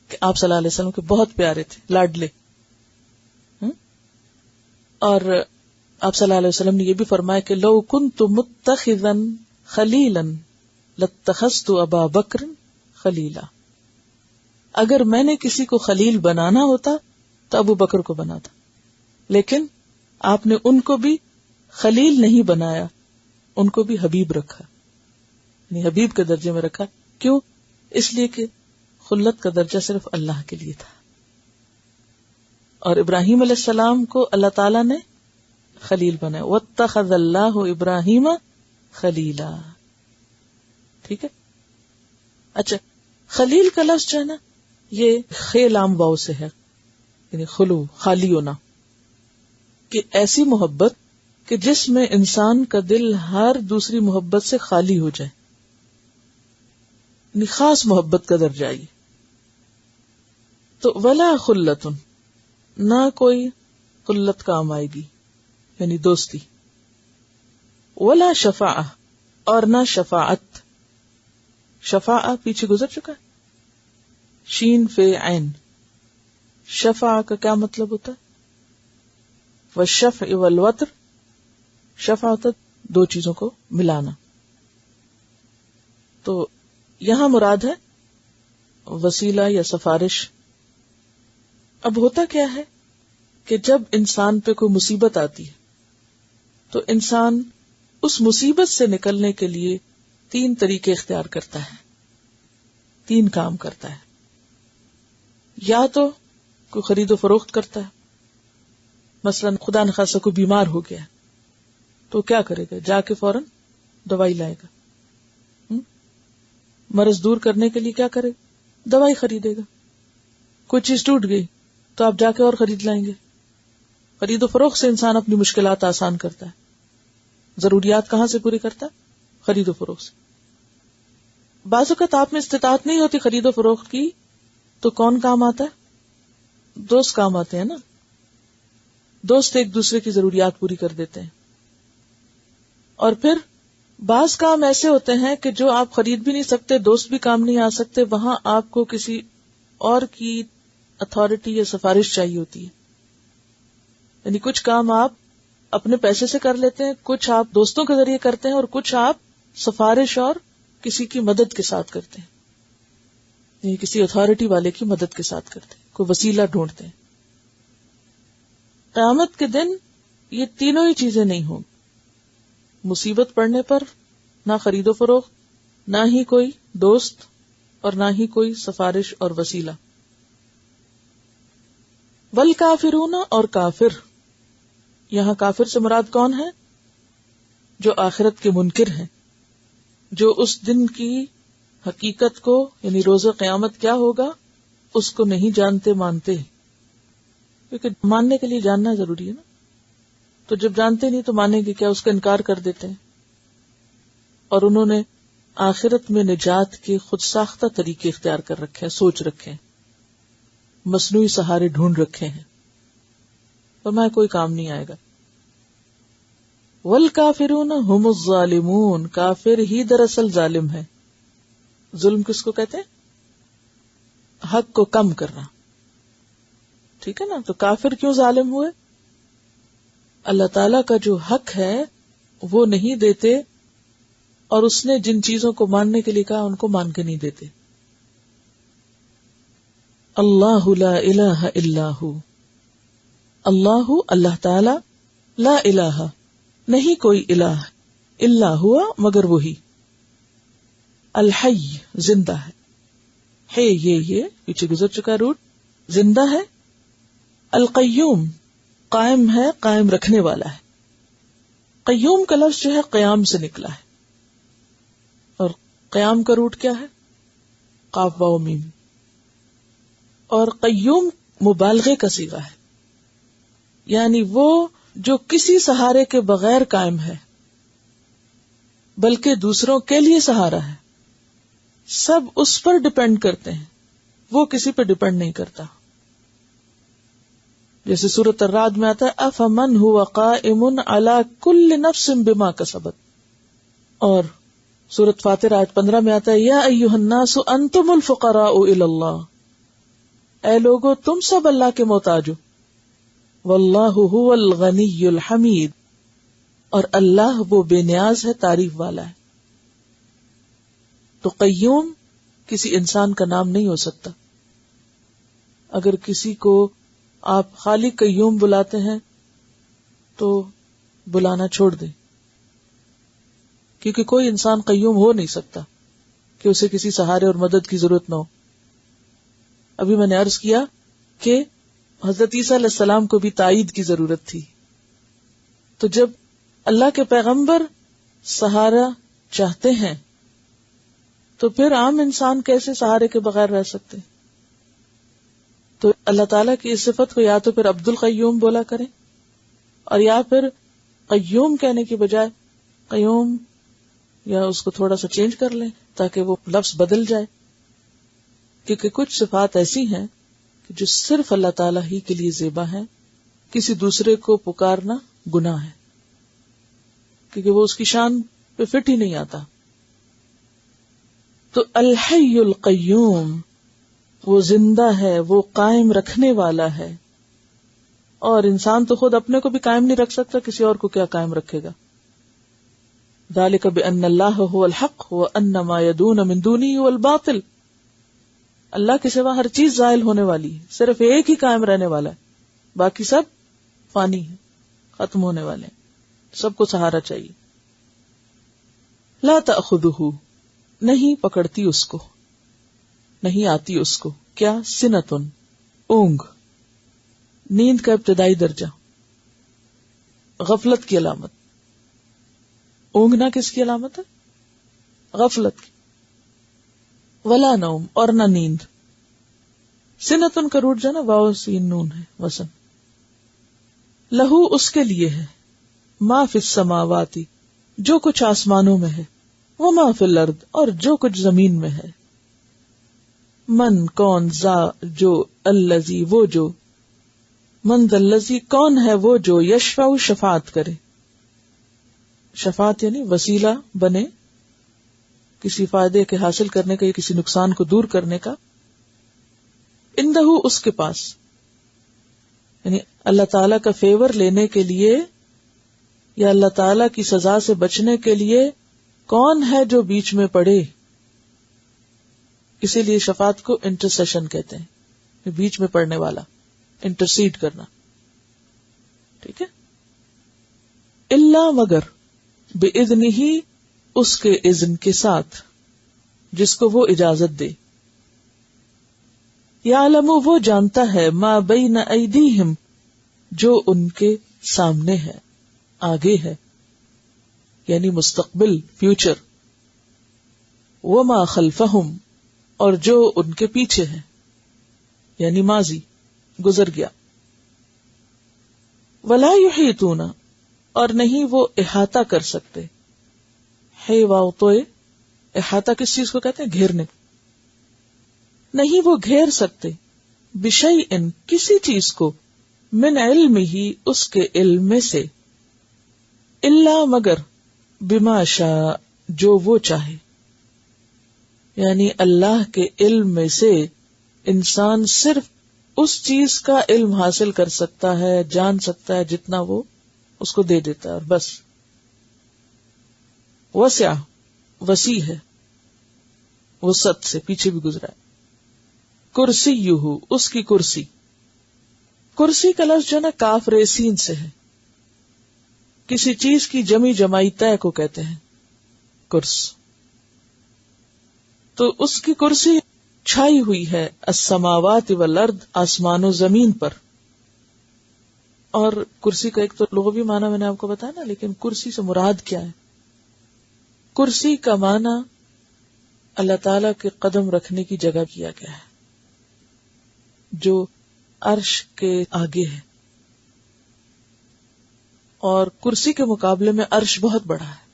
کہ آپ صلی اللہ علیہ وسلم کے بہت پیارے تھے, لاڈلے. اور آپ صلی اللہ علیہ وسلم نے یہ بھی فرمایا کہ لو کنت متخذا خلیلا لاتخذت ابا بکر خلیلا, اگر میں نے کسی کو خلیل بنانا ہوتا تو ابو بکر کو بناتا, لیکن آپ نے ان کو بھی خلیل نہیں بنایا, ان کو بھی حبیب رکھا, یعنی حبیب کے درجے میں رکھا. کیوں؟ اس لیے کہ خلت کا درجہ صرف اللہ کے لیے تھا, اور ابراہیم علیہ السلام کو اللہ تعالیٰ نے خلیل بنایا. واتخذ اللہ ابراہیم خلیلا. ٹھیک ہے. اچھا, خلیل کا لفظ جو ہے نا یہ خیلام واو سے ہے, یعنی خلو, خالی ہونا, کہ ایسی محبت کہ جس میں انسان کا دل ہر دوسری محبت سے خالی ہو جائے, یعنی خاص محبت کا درجہ آئی. تو ولا خلتن, نہ کوئی خلت کام آئے گی یعنی دوستی. ولا شفاعہ, اور نہ شفاعت. شفاعہ پیچھے گزر چکا ہے, شین فے عین. شفاعہ کا کیا مطلب ہوتا ہے؟ والشفع والوتر, شفاعہ ہوتا دو چیزوں کو ملانا. تو یہاں مراد ہے وسیلہ یا سفارش. اب ہوتا کیا ہے کہ جب انسان پہ کوئی مصیبت آتی ہے تو انسان اس مصیبت سے نکلنے کے لیے 3 طریقے اختیار کرتا ہے, 3 کام کرتا ہے. یا تو کوئی خرید و فروخت کرتا ہے, مثلا خدا نخواستہ کوئی بیمار ہو گیا تو کیا کرے گا؟ جا کے فوراً دوائی لائے گا. مرض دور کرنے کے لیے کیا کرے؟ دوائی خریدے گا. کوئی چیز ٹوٹ گئی تو آپ جا کے اور خرید لائیں گے. خرید و فروخت سے انسان اپنی مشکلات آسان کرتا ہے. ضروریات کہاں سے پوری کرتا ہے؟ خرید و فروخت سے. بعض اوقات آپ میں استطاعت نہیں ہوتی خرید و فروخت کی تو کون کام آتا ہے؟ دوست کام آتے ہیں نا. دوست ایک دوسرے کی ضروریات پوری کر دیتے ہیں. اور پھر بعض کام ایسے ہوتے ہیں کہ جو آپ خرید بھی نہیں سکتے, دوست بھی کام نہیں آ سکتے, وہاں آپ کو کسی اور کی اتھارٹی یا سفارش چاہیے ہوتی ہے. یعنی کچھ کام آپ اپنے پیسے سے کر لیتے ہیں, کچھ آپ دوستوں کے ذریعے کرتے ہیں, اور کچھ آپ سفارش اور کسی کی مدد کے ساتھ کرتے ہیں, یعنی کسی اتھارٹی والے کی مدد کے ساتھ کرتے ہیں, کوئی وسیلہ ڈھونڈتے ہیں. قیامت کے دن یہ تینوں ہی چیزیں نہیں ہوں. مصیبت پڑنے پر نہ خرید و فروخت, نہ ہی کوئی دوست, اور نہ ہی کوئی سفارش اور وسیلہ. والکافرون, اور کافر. یہاں کافر سے مراد کون ہے؟ جو آخرت کے منکر ہیں, جو اس دن کی حقیقت کو یعنی روز قیامت کیا ہوگا اس کو نہیں جانتے مانتے, کیونکہ ماننے کے لیے جاننا ضروری ہے نا. تو جب جانتے نہیں تو مانیں گے کیا؟ اس کا انکار کر دیتے ہیں. اور انہوں نے آخرت میں نجات کے خود ساختہ طریقے اختیار کر رکھے ہیں, سوچ رکھے ہیں, مصنوعی سہارے ڈھونڈ رکھے ہیں, فرمایا کوئی کام نہیں آئے گا. والکافرون هم الظالمون, کافر ہی دراصل ظالم ہے. ظلم کس کو کہتے ہیں؟ حق کو کم کرنا. ٹھیک ہے نا. تو کافر کیوں ظالم ہوئے؟ اللہ تعالیٰ کا جو حق ہے وہ نہیں دیتے, اور اس نے جن چیزوں کو ماننے کے لیے کہا ان کو مان کے نہیں دیتے. اللہ لا الہ الا ہو, اللہ اللہ تعالی, لا الہ نہیں کوئی الہ, الا ہوا مگر وہی, الحی زندہ ہے, ہے یہ پیچھے گزر چکا روٹ, زندہ ہے. القیوم قائم ہے, قائم رکھنے والا ہے. قیوم کا لفظ جو ہے قیام سے نکلا ہے, اور قیام کا روٹ کیا ہے؟ قاف واو میم. اور قیوم مبالغے کا صیغہ ہے, یعنی وہ جو کسی سہارے کے بغیر قائم ہے بلکہ دوسروں کے لیے سہارا ہے. سب اس پر ڈپینڈ کرتے ہیں, وہ کسی پر ڈپینڈ نہیں کرتا. جیسے سورۃ الرعد میں آتا ہے افمن هو قائم علی کل نفس بما کسبت، اور سورۃ فاطر آیت 15 میں آتا ہے یا ایھا الناس انتم الفقراء الی اللہ، اے لوگو تم سب اللہ کے محتاج ہو، واللہ هو الغنی الحمید، اور اللہ وہ بے نیاز ہے، تعریف والا ہے۔ تو قیوم کسی انسان کا نام نہیں ہو سکتا۔ اگر کسی کو آپ خالی قیوم بلاتے ہیں تو بلانا چھوڑ دیں، کیونکہ کوئی انسان قیوم ہو نہیں سکتا کہ اسے کسی سہارے اور مدد کی ضرورت نہ ہو۔ ابھی میں نے عرض کیا کہ حضرت عیسیٰ علیہ السلام کو بھی تائید کی ضرورت تھی، تو جب اللہ کے پیغمبر سہارا چاہتے ہیں تو پھر عام انسان کیسے سہارے کے بغیر رہ سکتے؟ تو اللہ تعالیٰ کی اس صفت کو یا تو پھر عبد القیوم بولا کریں، اور یا پھر قیوم کہنے کی بجائے قیوم، یا اس کو تھوڑا سا چینج کر لیں تاکہ وہ لفظ بدل جائے، کیونکہ کچھ صفات ایسی ہیں کہ جو صرف اللہ تعالیٰ ہی کے لیے زیبا ہیں، کسی دوسرے کو پکارنا گناہ ہے، کیونکہ وہ اس کی شان پہ فٹ ہی نہیں آتا۔ تو الحی القیوم، وہ زندہ ہے، وہ قائم رکھنے والا ہے، اور انسان تو خود اپنے کو بھی قائم نہیں رکھ سکتا، کسی اور کو کیا قائم رکھے گا؟ ذالک بان اللہ هو الحق وان ما يدعون من دونه هو الباطل، اللہ کے سوا ہر چیز زائل ہونے والی ہے، صرف ایک ہی قائم رہنے والا ہے، باقی سب فانی ہے، ختم ہونے والے ہیں، سب کو سہارا چاہیے۔ لا تأخذہ، نہیں پکڑتی اس کو، نہیں آتی اس کو، کیا؟ سنتن، اونگ، نیند کا ابتدائی درجہ، غفلت کی علامت۔ اونگنا کس کی علامت ہے؟ غفلت کی۔ ولا نوم، اور نہ نیند۔ سنتن کا روٹ جو نا واو سین نون ہے وزن۔ لہو، اس کے لیے ہے، ما فی السماواتی، جو کچھ آسمانوں میں ہے، وما فی الارض، اور جو کچھ زمین میں ہے۔ من، کون، ذا، جو، الذی، وہ جو، من ذا الذی، کون ہے وہ جو، یشفع، شفاعت کرے۔ شفاعت یعنی وسیلہ بنے کسی فائدے کے حاصل کرنے کا یا کسی نقصان کو دور کرنے کا۔ اندہ، اس کے پاس، یعنی اللہ تعالی کا فیور لینے کے لیے یا اللہ تعالی کی سزا سے بچنے کے لیے کون ہے جو بیچ میں پڑے؟ اسی لیے شفاعت کو انٹرسیشن کہتے ہیں، بیچ میں پڑنے والا، انٹرسیڈ کرنا، ٹھیک ہے۔ الا، مگر، بِإِذْنِهِ، اس کے اذن کے ساتھ، جس کو وہ اجازت دے۔ یعلم، وہ جانتا ہے، ما بین ایدیہم، جو ان کے سامنے ہے، آگے ہے، یعنی مستقبل، فیوچر۔ وما خلفہم، اور جو ان کے پیچھے ہے، یعنی ماضی، گزر گیا۔ ولا یحیطون، اور نہیں وہ احاطہ کر سکتے۔ ہے واو تو احاطہ کس چیز کو کہتے ہیں؟ گھیرنے۔ نہیں وہ گھیر سکتے، بشیء، کسی چیز کو، من علمہ، اس کے علم میں سے، الا، مگر، بما شاء، جو وہ چاہے۔ یعنی اللہ کے علم میں سے انسان صرف اس چیز کا علم حاصل کر سکتا ہے، جان سکتا ہے جتنا وہ اس کو دے دیتا ہے، اور بس۔ وسع، وسیع ہے، وسعت سے پیچھے بھی گزرا ہے۔ کرسیہ، اس کی کرسی۔ کرسی کا لفظ جو نا کاف ریسین سے ہے، کسی چیز کی جمی جمائی طے کو کہتے ہیں کرس۔ تو اس کی کرسی چھائی ہوئی ہے السماوات والارض، آسمان و زمین پر۔ اور کرسی کا ایک تو لغوی معنی میں نے آپ کو بتایا نا، لیکن کرسی سے مراد کیا ہے؟ کرسی کا معنی اللہ تعالی کے قدم رکھنے کی جگہ کیا گیا ہے، جو عرش کے آگے ہے، اور کرسی کے مقابلے میں عرش بہت بڑا ہے،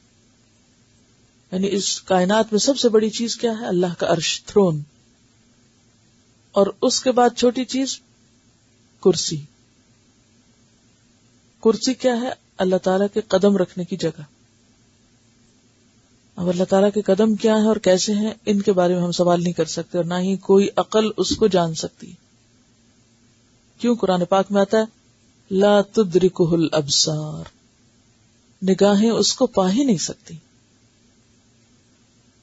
یعنی اس کائنات میں سب سے بڑی چیز کیا ہے؟ اللہ کا عرش، تھرون، اور اس کے بعد چھوٹی چیز کرسی۔ کرسی کیا ہے؟ اللہ تعالیٰ کے قدم رکھنے کی جگہ. اب اللہ تعالیٰ کے قدم کیا ہیں اور کیسے ہیں، ان کے بارے میں ہم سوال نہیں کر سکتے، اور نہ ہی کوئی عقل اس کو جان سکتی. کیوں؟ قرآن پاک میں آتا ہے لا تدرکہ الابصار، نگاہیں اس کو پا ہی نہیں سکتی،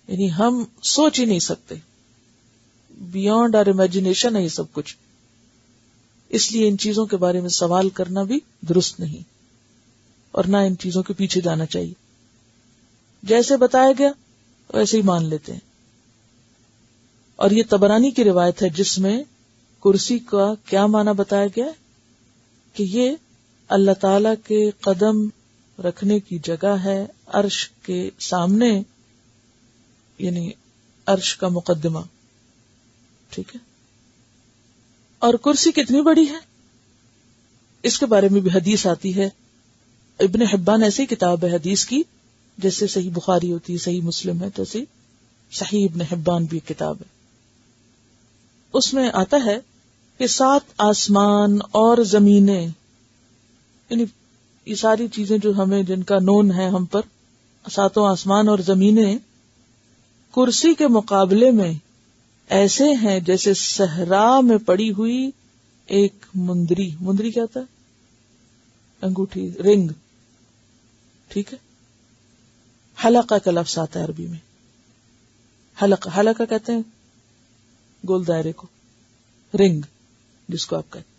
یعنی ہم سوچ ہی نہیں سکتے، بیونڈ آر امیجنیشن ہے یہ سب کچھ. اس لیے ان چیزوں کے بارے میں سوال کرنا بھی درست نہیں، اور نہ ان چیزوں کے پیچھے جانا چاہیے. جیسے بتایا گیا ویسے ہی مان لیتے ہیں. اور یہ طبرانی کی روایت ہے جس میں کرسی کا کیا معنی بتایا گیا کہ یہ اللہ تعالی کے قدم رکھنے کی جگہ ہے، عرش کے سامنے، یعنی عرش کا مقدمہ. ٹھیک ہے. اور کرسی کتنی بڑی ہے اس کے بارے میں بھی حدیث آتی ہے. ابن حبان ایسی کتاب ہے حدیث کی، جیسے صحیح بخاری ہوتی ہے، صحیح مسلم ہے، تو صحیح ابن حبان بھی کتاب ہے. اس میں آتا ہے کہ 7 آسمان اور زمینیں، یعنی یہ ساری چیزیں جو ہمیں جن کا نون ہے ہم پر، 7 آسمان اور زمینیں کرسی کے مقابلے میں ایسے ہیں جیسے صحرا میں پڑی ہوئی ایک مندری. مندری کیا ہوتا ہے؟ انگوٹھی، رنگ. ٹھیک ہے. حلقہ کا لفظ آتا ہے عربی میں. حلقہ کہتے ہیں گول دائرے کو، رنگ جس کو آپ کہتے.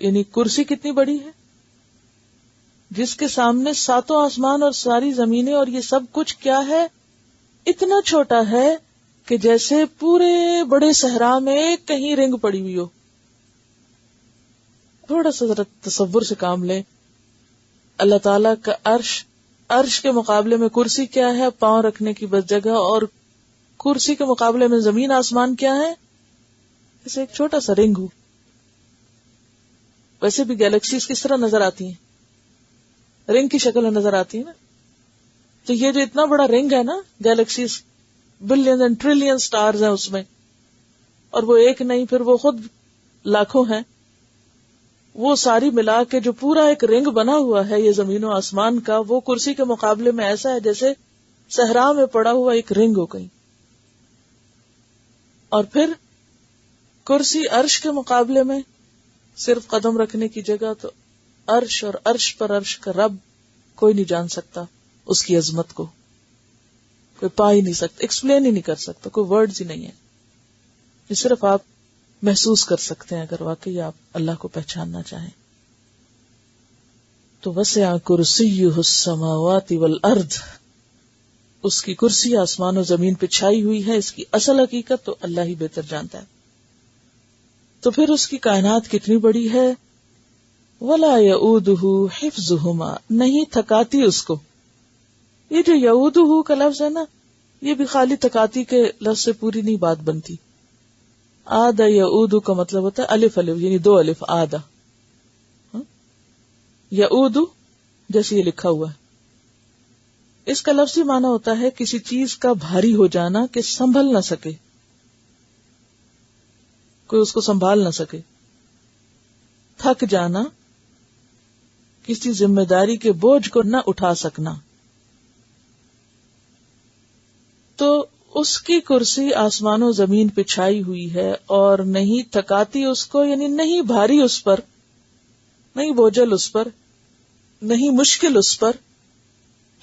یعنی کرسی کتنی بڑی ہے جس کے سامنے 7 آسمان اور ساری زمینیں، اور یہ سب کچھ کیا ہے؟ اتنا چھوٹا ہے کہ جیسے پورے بڑے صحرا میں کہیں رنگ پڑی ہوئی ہو. تھوڑا سا ذرا تصور سے کام لیں. اللہ تعالی کا عرش کے مقابلے میں کرسی کیا ہے؟ پاؤں رکھنے کی بس جگہ. اور کرسی کے مقابلے میں زمین آسمان کیا ہے؟ جیسے ایک چھوٹا سا رنگ ہو. ویسے بھی گیلیکسیز کس طرح نظر آتی ہیں؟ رنگ کی شکل میں نظر آتی ہے نا. تو یہ جو اتنا بڑا رنگ ہے نا، galaxies billion and trillion stars ہیں اس میں، اور وہ ایک نہیں، پھر وہ خود لاکھوں ہیں. وہ ساری ملا کے جو پورا ایک رنگ بنا ہوا ہے یہ زمین و آسمان کا، وہ کرسی کے مقابلے میں ایسا ہے جیسے صحرا میں پڑا ہوا ایک رنگ ہو گئی. اور پھر کرسی عرش کے مقابلے میں صرف قدم رکھنے کی جگہ. تو عرش اور عرش پر عرش کا رب کوئی نہیں جان سکتا اس کی عظمت کو، کوئی پا ہی نہیں سکتا، ایکسپلین ہی نہیں کر سکتا، کوئی ورڈز ہی نہیں ہے. یہ صرف آپ محسوس کر سکتے ہیں اگر واقعی آپ اللہ کو پہچاننا چاہیں. تو وسع کرسیہ السماوات والارض، اس کی کرسی آسمان و زمین پہ چھائی ہوئی ہے. اس کی اصل حقیقت تو اللہ ہی بہتر جانتا ہے. تو پھر اس کی کائنات کتنی بڑی ہے. ولا یعودہ حفظہما، نہیں تھکاتی اس کو. یہ جو یعودہ کا لفظ ہے نا، یہ بھی خالی تھکاتی کے لفظ سے پوری نہیں بات بنتی. آدھا یعود کا مطلب ہوتا ہے الف الف، یعنی 2 الف. آدھا یعود جیسے یہ لکھا ہوا ہے. اس کا لفظی معنی ہوتا ہے کسی چیز کا بھاری ہو جانا کہ سنبھل نہ سکے، کوئی اس کو سنبھال نہ سکے. تھک جانا، کسی ذمہ داری کے بوجھ کو نہ اٹھا سکنا. تو اس کی کرسی آسمان و زمین پہ چھائی ہوئی ہے اور نہیں تھکاتی اس کو، یعنی نہیں بھاری اس پر، نہیں بوجھل اس پر، نہیں مشکل اس پر.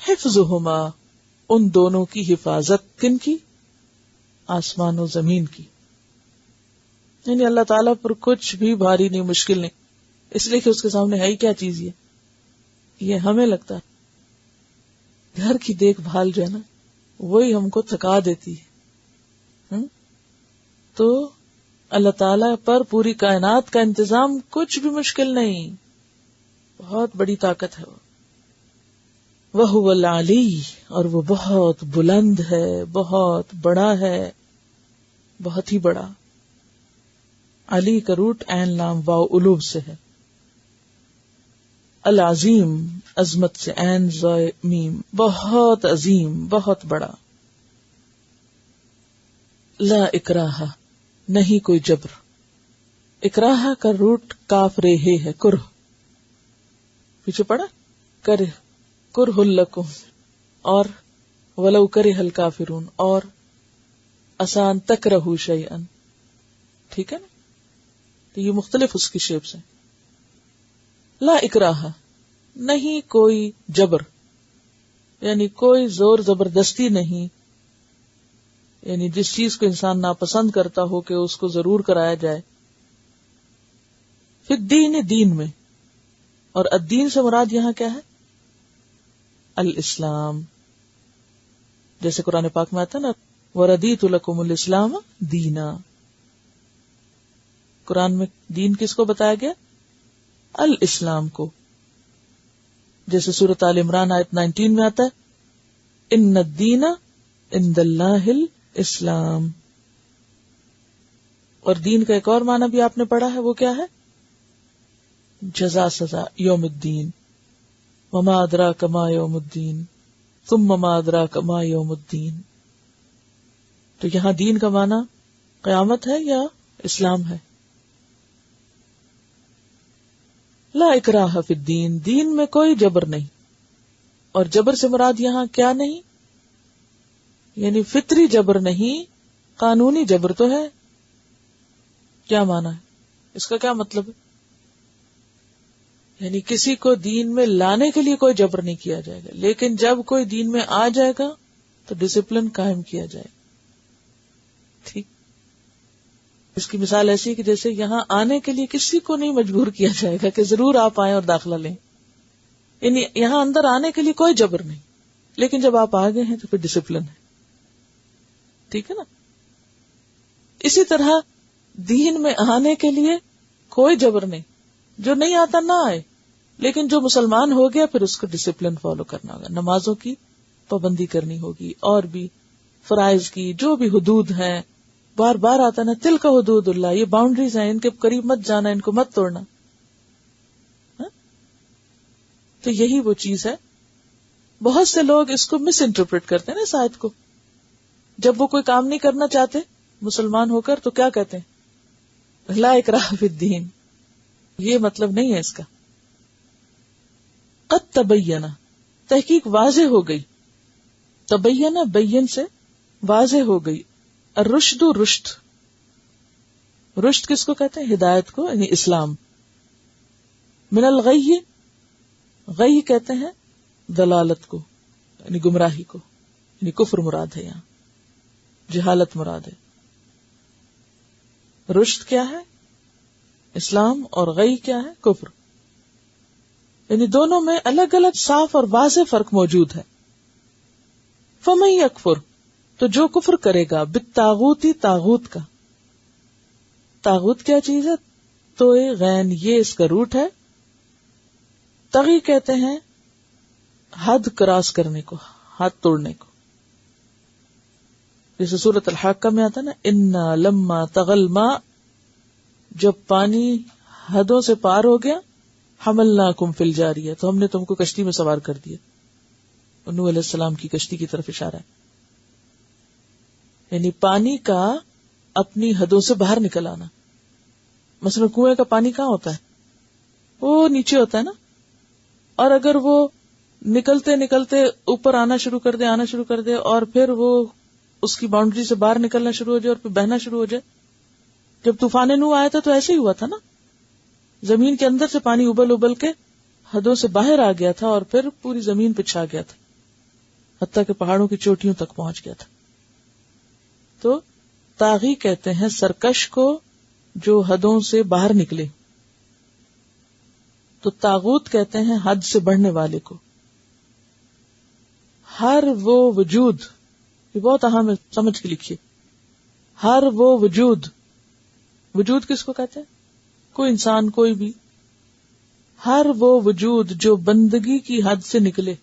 حفظہما، ان دونوں کی حفاظت. کن کی؟ آسمان و زمین کی. یعنی اللہ تعالیٰ پر کچھ بھی بھاری نہیں، مشکل نہیں، اس لیے کہ اس کے سامنے ہے ہی کیا چیز. یہ ہمیں لگتا ہے گھر کی دیکھ بھال جو ہے نا، وہی ہم کو تھکا دیتی ہے. تو اللہ تعالیٰ پر پوری کائنات کا انتظام کچھ بھی مشکل نہیں، بہت بڑی طاقت ہے. وَهُوَ الْعَلِيُّ، اور وہ بہت بلند ہے، بہت بڑا ہے، بہت ہی بڑا. علی کا روٹ عین لام واو الوب سے ہے. العظیم، عظمت سے، عین زائے میم، بہت عظیم، بہت بڑا. لا اکراہ، نہیں کوئی جبر. اکراہ کا روٹ کاف ریہ ہے، کرہ. پیچھے پڑا کرہ لکم اور ولو کرہ الکافرون اور آسان تکرہوا شیئا. ٹھیک ہے نا؟ تو یہ مختلف اس کی شیپس ہیں. لا اکراہ نہیں کوئی جبر، یعنی کوئی زور زبردستی نہیں، یعنی جس چیز کو انسان ناپسند کرتا ہو کہ اس کو ضرور کرایا جائے. فی الدین دین میں، اور الدین سے مراد یہاں کیا ہے؟ الاسلام. جیسے قرآن پاک میں آتا ہے نا وَرَدِيتُ لَكُمُ الْإِسْلَامَ دِينًا. قرآن میں دین کس کو بتایا گیا؟ الاسلام کو. جیسے سورۃ آل عمران آیت 19 میں آتا ہے ان الدین عند اللہ الاسلام. اور دین کا ایک اور معنی بھی آپ نے پڑھا ہے، وہ کیا ہے؟ جزا سزا، یوم الدین. وما ادراک ما یوم الدین ثم ما ادراک ما یوم الدین. تو یہاں دین کا معنی قیامت ہے یا اسلام ہے؟ لا اکراہ فی الدین، دین میں کوئی جبر نہیں. اور جبر سے مراد یہاں کیا نہیں؟ یعنی فطری جبر نہیں، قانونی جبر تو ہے. کیا معنی ہے اس کا؟ کیا مطلب ہے؟ یعنی کسی کو دین میں لانے کے لیے کوئی جبر نہیں کیا جائے گا، لیکن جب کوئی دین میں آ جائے گا تو ڈسپلن قائم کیا جائے گا. ٹھیک. اس کی مثال ایسی ہے کہ جیسے یہاں آنے کے لیے کسی کو نہیں مجبور کیا جائے گا کہ ضرور آپ آئیں اور داخلہ لیں، یعنی یہاں اندر آنے کے لیے کوئی جبر نہیں، لیکن جب آپ آ گئے ہیں تو پھر ڈسپلن ہے. ٹھیک ہے نا؟ اسی طرح دین میں آنے کے لیے کوئی جبر نہیں، جو نہیں آتا نہ آئے، لیکن جو مسلمان ہو گیا پھر اس کو ڈسپلن فالو کرنا ہوگا. نمازوں کی پابندی کرنی ہوگی، اور بھی فرائض کی جو بھی حدود ہیں. بار بار آتا نا تلک حدود اللہ، یہ باؤنڈریز ہیں، ان کے قریب مت جانا، ان کو مت توڑنا. تو یہی وہ چیز ہے. بہت سے لوگ اس کو مس انٹرپریٹ کرتے ہیں نا اس آیت کو. جب وہ کوئی کام نہیں کرنا چاہتے مسلمان ہو کر تو کیا کہتے ہیں؟ لا اکراہ فی الدین. یہ مطلب نہیں ہے اس کا. قد تبینہ، تحقیق واضح ہو گئی. تبینہ بین سے واضح ہو گئی. الرشد رشد، رشد کس کو کہتے ہیں؟ ہدایت کو، یعنی اسلام. من الغی، غی کہتے ہیں دلالت کو، یعنی گمراہی کو، یعنی کفر مراد ہے، یہاں جہالت مراد ہے. رشد کیا ہے؟ اسلام. اور غی کیا ہے؟ کفر. یعنی دونوں میں الگ الگ صاف اور واضح فرق موجود ہے. فمن یکفر، تو جو کفر کرے گا، بالطاغوتی، طاغوت کا. طاغوت کیا چیز ہے؟ تو غین، یہ اس کا روٹ ہے. تغی کہتے ہیں حد کراس کرنے کو، حد توڑنے کو. جیسے سورۃ الحاقہ میں آتا نا انا لما طغى الماء، جب پانی حدوں سے پار ہو گیا، حملناکم فی الجاریہ، تو ہم نے تم کو کشتی میں سوار کر دیا. نوح علیہ السلام کی کشتی کی طرف اشارہ ہے. یعنی پانی کا اپنی حدوں سے باہر نکل آنا. مثلا کنویں کا پانی کہاں ہوتا ہے؟ وہ نیچے ہوتا ہے نا. اور اگر وہ نکلتے نکلتے اوپر آنا شروع کر دے اور پھر وہ اس کی باؤنڈری سے باہر نکلنا شروع ہو جائے اور پھر بہنا شروع ہو جائے. جب طوفان نوح آیا تھا تو ایسے ہی ہوا تھا نا. زمین کے اندر سے پانی ابل کے حدوں سے باہر آ گیا تھا اور پھر پوری زمین پہ چھا گیا تھا، حتیٰ کہ پہاڑوں کی چوٹیوں تک پہنچ گیا تھا. تو طاغی کہتے ہیں سرکش کو جو حدوں سے باہر نکلے. تو طاغوت کہتے ہیں حد سے بڑھنے والے کو. ہر وہ وجود، یہ بہت اہم ہے، سمجھ کے لکھیے. ہر وہ وجود، وجود کس کو کہتے ہیں؟ کوئی انسان، کوئی بھی. ہر وہ وجود جو بندگی کی حد سے نکلے،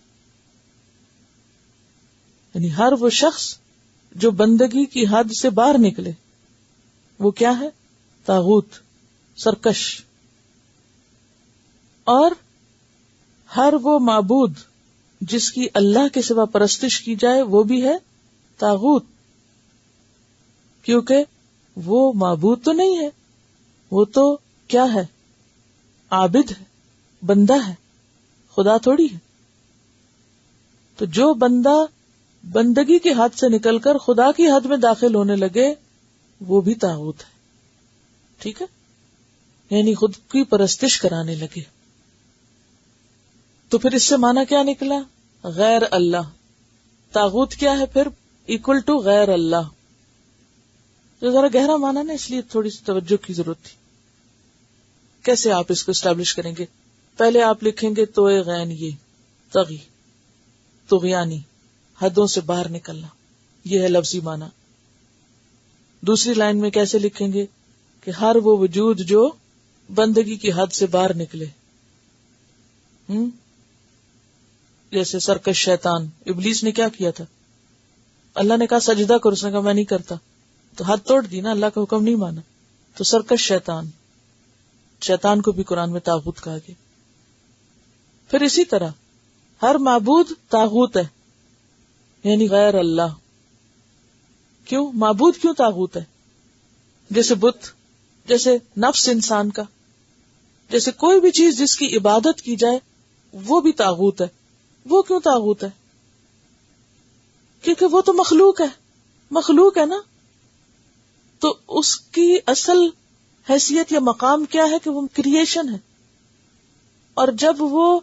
یعنی ہر وہ شخص جو بندگی کی حد سے باہر نکلے، وہ کیا ہے؟ طاغوت، سرکش. اور ہر وہ معبود جس کی اللہ کے سوا پرستش کی جائے وہ بھی ہے طاغوت، کیونکہ وہ معبود تو نہیں ہے، وہ تو کیا ہے؟ عابد ہے، بندہ ہے. خدا تھوڑی ہے. تو جو بندہ بندگی کی حد سے نکل کر خدا کی حد میں داخل ہونے لگے وہ بھی طاغوت ہے. ٹھیک ہے، یعنی خود کی پرستش کرانے لگے. تو پھر اس سے معنی کیا نکلا؟ غیر اللہ. طاغوت کیا ہے پھر؟ اکول ٹو غیر اللہ. جو ذرا گہرا معنی نا، اس لیے تھوڑی سی توجہ کی ضرورت تھی. کیسے آپ اس کو اسٹیبلش کریں گے؟ پہلے آپ لکھیں گے توئے غین، یہ طغی، طغیانی، حدوں سے باہر نکلنا، یہ ہے لفظی معنی. دوسری لائن میں کیسے لکھیں گے کہ ہر وہ وجود جو بندگی کی حد سے باہر نکلے. جیسے سرکش شیطان، ابلیس نے کیا کیا تھا؟ اللہ نے کہا سجدہ کرو، اس نے کہا میں نہیں کرتا، تو حد توڑ دی نا، اللہ کا حکم نہیں مانا. تو سرکش شیطان، شیطان کو بھی قرآن میں طاغوت کہا گیا. پھر اسی طرح ہر معبود طاغوت ہے، یعنی غیر اللہ. کیوں معبود کیوں طاغوت ہے؟ جیسے بت، جیسے نفس انسان کا، جیسے کوئی بھی چیز جس کی عبادت کی جائے وہ بھی طاغوت ہے. وہ کیوں طاغوت ہے؟ کیونکہ وہ تو مخلوق ہے نا. تو اس کی اصل حیثیت یا مقام کیا ہے کہ وہ کریشن ہے. اور جب وہ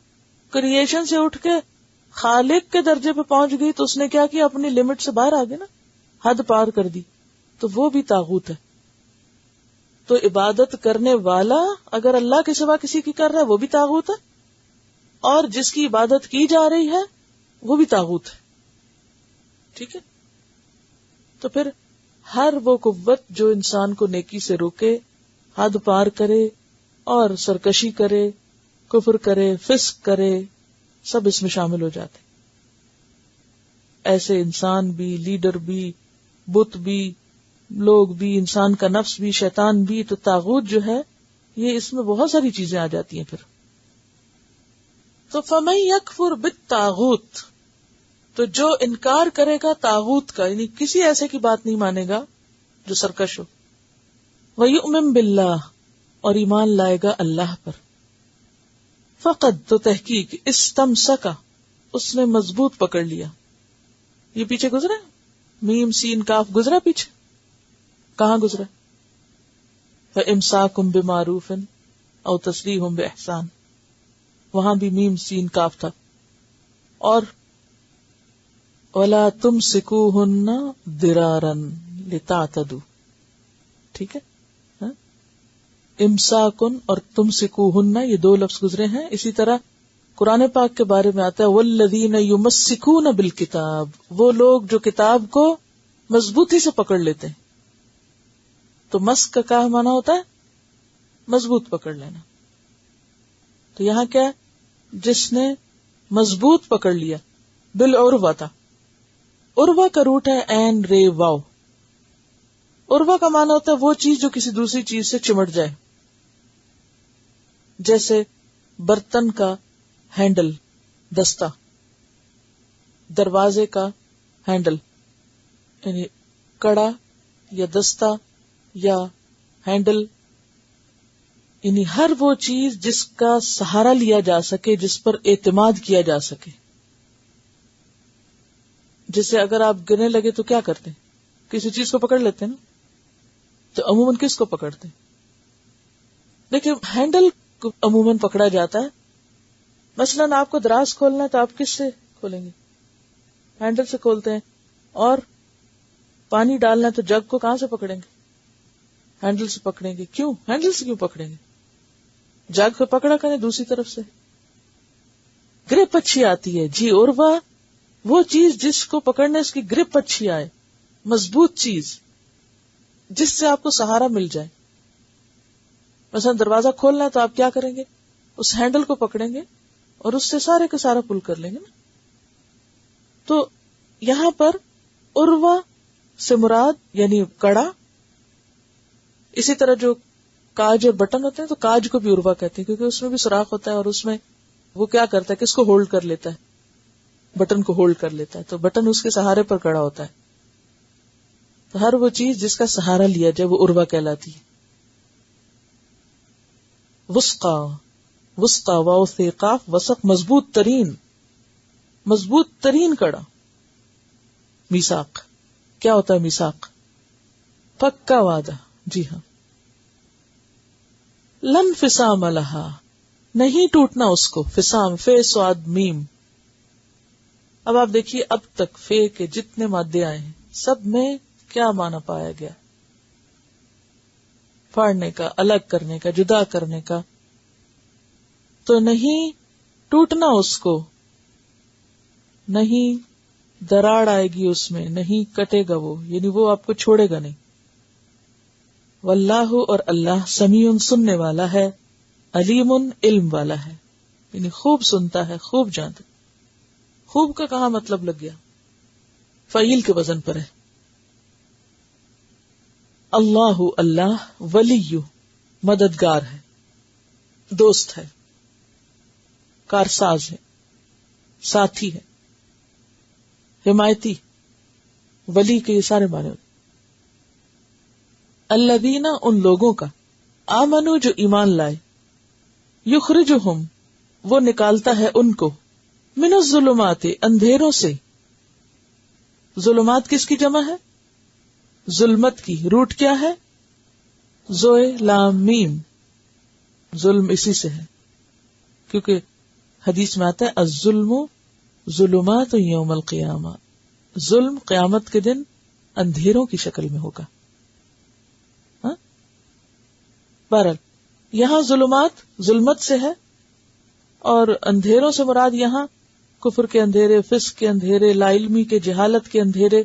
کریشن سے اٹھ کے خالق کے درجے پہ پہنچ گئی تو اس نے کیا کیا؟ اپنی لمٹ سے باہر آ گئی نا، حد پار کر دی. تو وہ بھی طاغوت ہے. تو عبادت کرنے والا اگر اللہ کے سوا کسی کی کر رہا ہے وہ بھی طاغوت ہے، اور جس کی عبادت کی جا رہی ہے وہ بھی طاغوت ہے. ٹھیک ہے. تو پھر ہر وہ قوت جو انسان کو نیکی سے روکے، حد پار کرے اور سرکشی کرے، کفر کرے، فسق کرے، سب اس میں شامل ہو جاتے. ایسے انسان بھی، لیڈر بھی، بت بھی، لوگ بھی، انسان کا نفس بھی، شیطان بھی. تو طاغوت جو ہے یہ اس میں بہت ساری چیزیں آ جاتی ہیں. پھر تو فَمَن يَكْفُرْ بِالطَّاغُوتِ، تو جو انکار کرے گا طاغوت کا، یعنی کسی ایسے کی بات نہیں مانے گا جو سرکش ہو، وَيُؤْمِن بِاللَّهِ، اور ایمان لائے گا اللہ پر، فقد، تو تحقیق، استمسک، اس نے مضبوط پکڑ لیا. یہ پیچھے گزرا میم سین کاف گزرا، پیچھے کہاں گزرا؟ فَإِمْسَاكٌ بِمَعْرُوفٍ أَوْ تَسْرِيحٌ بِإِحْسَانٍ، وہاں بھی میم سین کاف تھا. اور وَلَا تُمْسِكُوهُنَّ ضِرَارًا لِتَعْتَدُوا. ٹھیک ہے، امساکن اور تمسکوہن، یہ دو لفظ گزرے ہیں. اسی طرح قرآن پاک کے بارے میں آتا ہے وَالَّذِينَ يُمَسِّكُونَ بِالْكِتَابِ، وہ لوگ جو کتاب کو مضبوطی سے پکڑ لیتے ہیں. تو مسک کا کیا معنی ہوتا ہے؟ مضبوط پکڑ لینا. تو یہاں کیا ہے؟ جس نے مضبوط پکڑ لیا. بالعروہ تھا، عروہ کا روٹ ہے عین رے واو. عروہ کا معنی ہوتا ہے وہ چیز جو کسی دوسری چیز سے چمٹ جائے. جیسے برتن کا ہینڈل، دستہ، دروازے کا ہینڈل، یعنی کڑا یا دستہ یا ہینڈل، یعنی ہر وہ چیز جس کا سہارا لیا جا سکے، جس پر اعتماد کیا جا سکے. جسے اگر آپ گرنے لگے تو کیا کرتے ہیں؟ کسی چیز کو پکڑ لیتے ہیں نا. تو عموماً کس کو پکڑتے ہیں؟ دیکھیں ہینڈل کو عموماً پکڑا جاتا ہے. مثلاً آپ کو دراز کھولنا ہے تو آپ کس سے کھولیں گے؟ ہینڈل سے کھولتے ہیں. اور پانی ڈالنا ہے تو جگ کو کہاں سے پکڑیں گے؟ ہینڈل سے پکڑیں گے. کیوں ہینڈل سے کیوں پکڑیں گے؟ جگ پہ پکڑا کریں دوسری طرف سے. گرپ اچھی آتی ہے جی. اور وہ چیز جس کو پکڑنے اس کی گرپ اچھی آئے، مضبوط چیز جس سے آپ کو سہارا مل جائے. مثلا دروازہ کھولنا ہے تو آپ کیا کریں گے؟ اس ہینڈل کو پکڑیں گے اور اس سے سارے کا سارا پل کر لیں گے نا. تو یہاں پر عروہ سے مراد یعنی کڑا. اسی طرح جو کاج اور بٹن ہوتے ہیں تو کاج کو بھی عروہ کہتے ہیں کیونکہ اس میں بھی سوراخ ہوتا ہے اور اس میں وہ کیا کرتا ہے، کس کو ہولڈ کر لیتا ہے؟ بٹن کو ہولڈ کر لیتا ہے. تو بٹن اس کے سہارے پر کڑا ہوتا ہے. تو ہر وہ چیز جس کا سہارا لیا جائے وہ عروہ کہلاتی ہے. وثقا، وسطی واو سے قاف وسق مضبوط ترین کڑا. میثاق کیا ہوتا ہے؟ میثاق پکا وعدہ. جی ہاں. لن فسام لہا نہیں ٹوٹنا اس کو. فسام فے سواد میم. اب آپ دیکھیے اب تک فے کے جتنے مادے آئے ہیں سب میں کیا معنی پایا گیا؟ پھاڑنے کا، الگ کرنے کا، جدا کرنے کا. تو نہیں ٹوٹنا اس کو، نہیں دراڑ آئے گی اس میں، نہیں کٹے گا وہ، یعنی وہ آپ کو چھوڑے گا نہیں. واللہ اور اللہ سمیع سننے والا ہے، علیم علم والا ہے، یعنی خوب سنتا ہے، خوب جانتا. خوب کا کہاں مطلب لگ گیا؟ فعیل کے وزن پر ہے. اللہ اللہ ولی مددگار ہے، دوست ہے، کارساز ہے، ساتھی ہے، حمایتی. ولی کے یہ سارے معنی ہوتے. الذین ان لوگوں کا، آمنو جو ایمان لائے، یخرجہم وہ نکالتا ہے ان کو، من الظلمات اندھیروں سے. ظلمات کس کی جمع ہے؟ ظلمت کی. روٹ کیا ہے؟ زوئے لام میم. ظلم اسی سے ہے، کیونکہ حدیث میں آتا ہے الظلم ظلمات یوم القیامہ. ظلم قیامت کے دن اندھیروں کی شکل میں ہوگا. بہرحال یہاں ظلمات ظلمت سے ہے، اور اندھیروں سے مراد یہاں کفر کے اندھیرے، فسق کے اندھیرے، لا علمی کے، جہالت کے اندھیرے،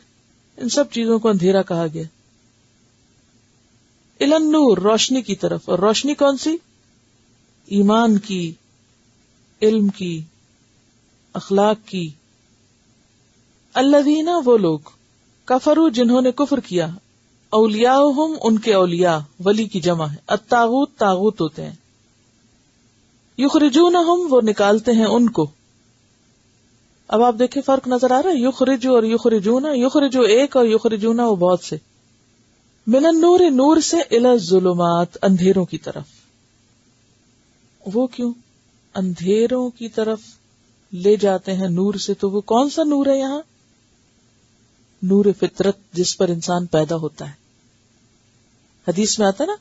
ان سب چیزوں کو اندھیرا کہا گیا. الی النور روشنی کی طرف. اور روشنی کون سی؟ ایمان کی، علم کی، اخلاق کی. الذین وہ لوگ، کفروا جنہوں نے کفر کیا، اولیاؤہم ان کے اولیاء، ولی کی جمع ہے. الطاغوت طاغوت ہوتے ہیں. یخرجونہم وہ نکالتے ہیں ان کو. اب آپ دیکھیں فرق نظر آ رہا ہے؟ یخرجو اور یخرجون. یخرجو ایک اور یخرجون وہ بہت سے. من النور نور سے، الی الظلمات اندھیروں کی طرف. وہ کیوں اندھیروں کی طرف لے جاتے ہیں نور سے؟ تو وہ کون سا نور ہے یہاں؟ نور فطرت، جس پر انسان پیدا ہوتا ہے. حدیث میں آتا ہے نا،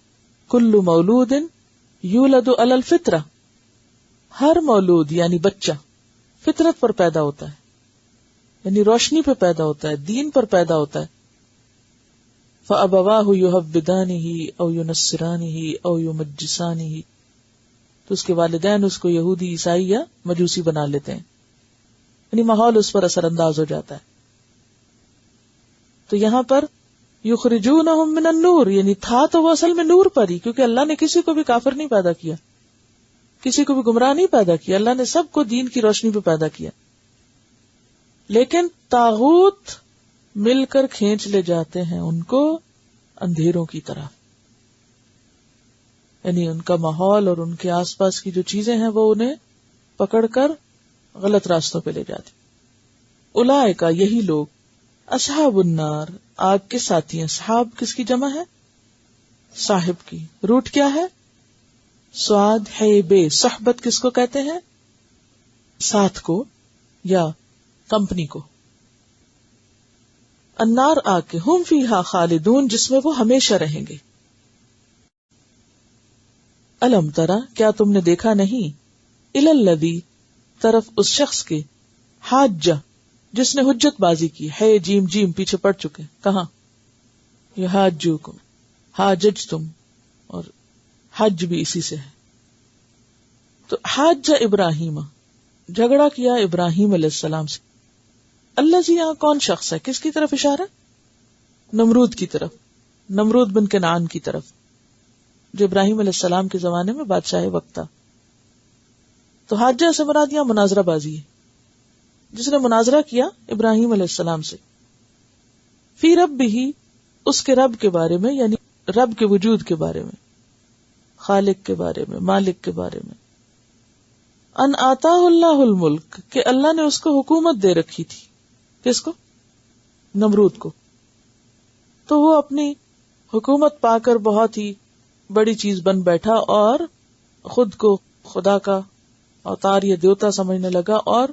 کل مولود یولد علی الفطرہ. ہر مولود یعنی بچہ فطرت پر پیدا ہوتا ہے، یعنی روشنی پہ پیدا ہوتا ہے، دین پر پیدا ہوتا ہے. فَأَبَوَاهُ يُحَوِّدَانِهِ أَوْ يُنَصِّرَانِهِ أَوْ يُمَجِّسَانِهِ. تو اس کے والدین اس کو یہودی، عیسائی یا مجوسی بنا لیتے ہیں، یعنی ماحول اس پر اثر انداز ہو جاتا ہے. تو یہاں پر یخرجونہم من النور، یعنی تھا تو وہ اصل میں نور پر ہی، کیونکہ اللہ نے کسی کو بھی کافر نہیں پیدا کیا، کسی کو بھی گمراہ نہیں پیدا کیا. اللہ نے سب کو دین کی روشنی پہ پیدا کیا. لیکن طاغوت مل کر کھینچ لے جاتے ہیں ان کو اندھیروں کی طرف، یعنی ان کا ماحول اور ان کے آس پاس کی جو چیزیں ہیں وہ انہیں پکڑ کر غلط راستوں پہ لے جاتی. اولئک یہی لوگ، اصحاب النار آگ کے ساتھی ہیں. صحاب کس کی جمع ہے؟ صاحب کی. روٹ کیا ہے؟ سواد ہے بے. صحبت کس کو کہتے ہیں؟ ساتھ کو یا کمپنی کو. النار آگ کے، ہم فیہا خالدون جس میں وہ ہمیشہ رہیں گے. الم ترا کیا تم نے دیکھا نہیں، الی الذی طرف اس شخص کے، حاجہ جس نے حجت بازی کی. ہے جیم جیم پیچھے پڑ چکے. کہاں؟ یحاجوکم، حاجج تم، اور حج بھی اسی سے ہے. تو حاجہ ابراہیم، جھگڑا کیا ابراہیم علیہ السلام سے. الذی یہاں کون شخص ہے؟ کس کی طرف اشارہ؟ نمرود کی طرف، نمرود بن کنعان کی طرف، جو ابراہیم علیہ السلام کے زمانے میں بادشاہ وقت تھا. تو حاجہ سے مراد یہاں مناظرہ بازی ہے، جس نے مناظرہ کیا ابراہیم علیہ السلام سے. فی ربہ اس کے رب کے بارے میں، یعنی رب کے وجود کے بارے میں، خالق کے بارے میں، مالک کے بارے میں. ان آتاہ اللہ الملک کہ اللہ نے اس کو حکومت دے رکھی تھی. کس کو؟ نمرود کو. تو وہ اپنی حکومت پا کر بہت ہی بڑی چیز بن بیٹھا اور خود کو خدا کا اوتار یا دیوتا سمجھنے لگا، اور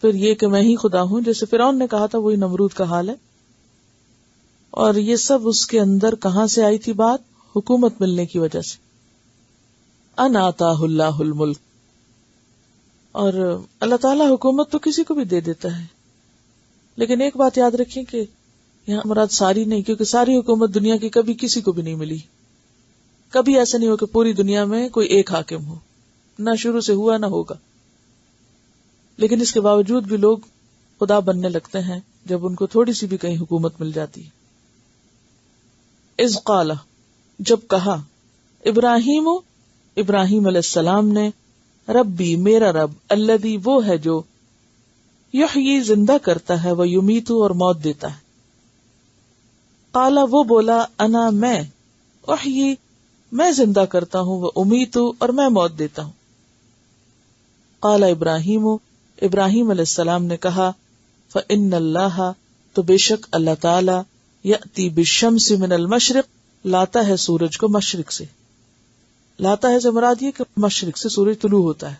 پھر یہ کہ میں ہی خدا ہوں، جیسے فرعون نے کہا تھا، وہی نمرود کا حال ہے. اور یہ سب اس کے اندر کہاں سے آئی تھی بات؟ حکومت ملنے کی وجہ سے. ان آتاہ اللہ الملک. اور اللہ تعالیٰ حکومت تو کسی کو بھی دے دیتا ہے، لیکن ایک بات یاد رکھیں کہ یہاں مراد ساری نہیں، کیونکہ ساری حکومت دنیا کی کبھی کسی کو بھی نہیں ملی. کبھی ایسا نہیں ہو کہ پوری دنیا میں کوئی ایک حاکم ہو، نہ شروع سے ہوا نہ ہوگا. لیکن اس کے باوجود بھی لوگ خدا بننے لگتے ہیں جب ان کو تھوڑی سی بھی کہیں حکومت مل جاتی ہے. اذ قال، جب کہا، ابراہیم علیہ السلام نے، ربی میرا رب، الذی وہ ہے جو، یحیی زندہ کرتا ہے، و یمیت اور موت دیتا ہے. قال وہ بولا، انا میں، احیی میں زندہ کرتا ہوں، و امیت اور میں موت دیتا ہوں. قال ابراہیم علیہ السلام نے کہا، فإن اللہ تو بے شک اللہ تعالی، یأتی بالشمس من المشرق لاتا ہے سورج کو مشرق سے. لاتا ہے سے مراد یہ کہ مشرق سے سورج طلوع ہوتا ہے.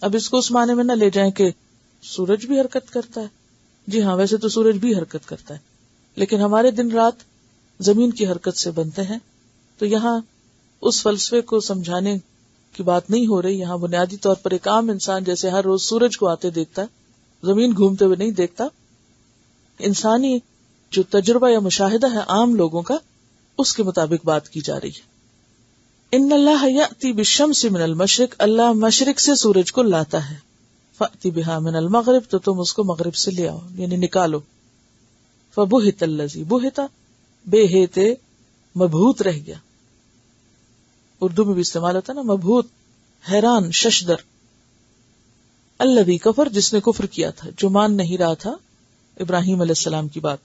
اب اس کو اس معنی میں نہ لے جائیں کہ سورج بھی حرکت کرتا ہے. جی ہاں، ویسے تو سورج بھی حرکت کرتا ہے، لیکن ہمارے دن رات زمین کی حرکت سے بنتے ہیں. تو یہاں اس فلسفے کو سمجھانے کی بات نہیں ہو رہی. یہاں بنیادی طور پر ایک عام انسان جیسے ہر روز سورج کو آتے دیکھتا ہے، زمین گھومتے ہوئے نہیں دیکھتا. انسانی جو تجربہ یا مشاہدہ ہے عام لوگوں کا، اس کے مطابق بات کی جا رہی ہے. ان اللہ یأتی بالشمس من المشرق، اللہ مشرق سے سورج کو لاتا ہے. فأتی بہا من المغرب، تو تم اس کو مغرب سے لے آؤ، یعنی نکالو. فبہت الذی، بہتا بے ہیتے مبہوت رہ گیا. اردو میں بھی استعمال ہوتا ہے نا مبہوت، حیران، ششدر. الذی کفر، جس نے کفر کیا تھا، جو مان نہیں رہا تھا ابراہیم علیہ السلام کی بات.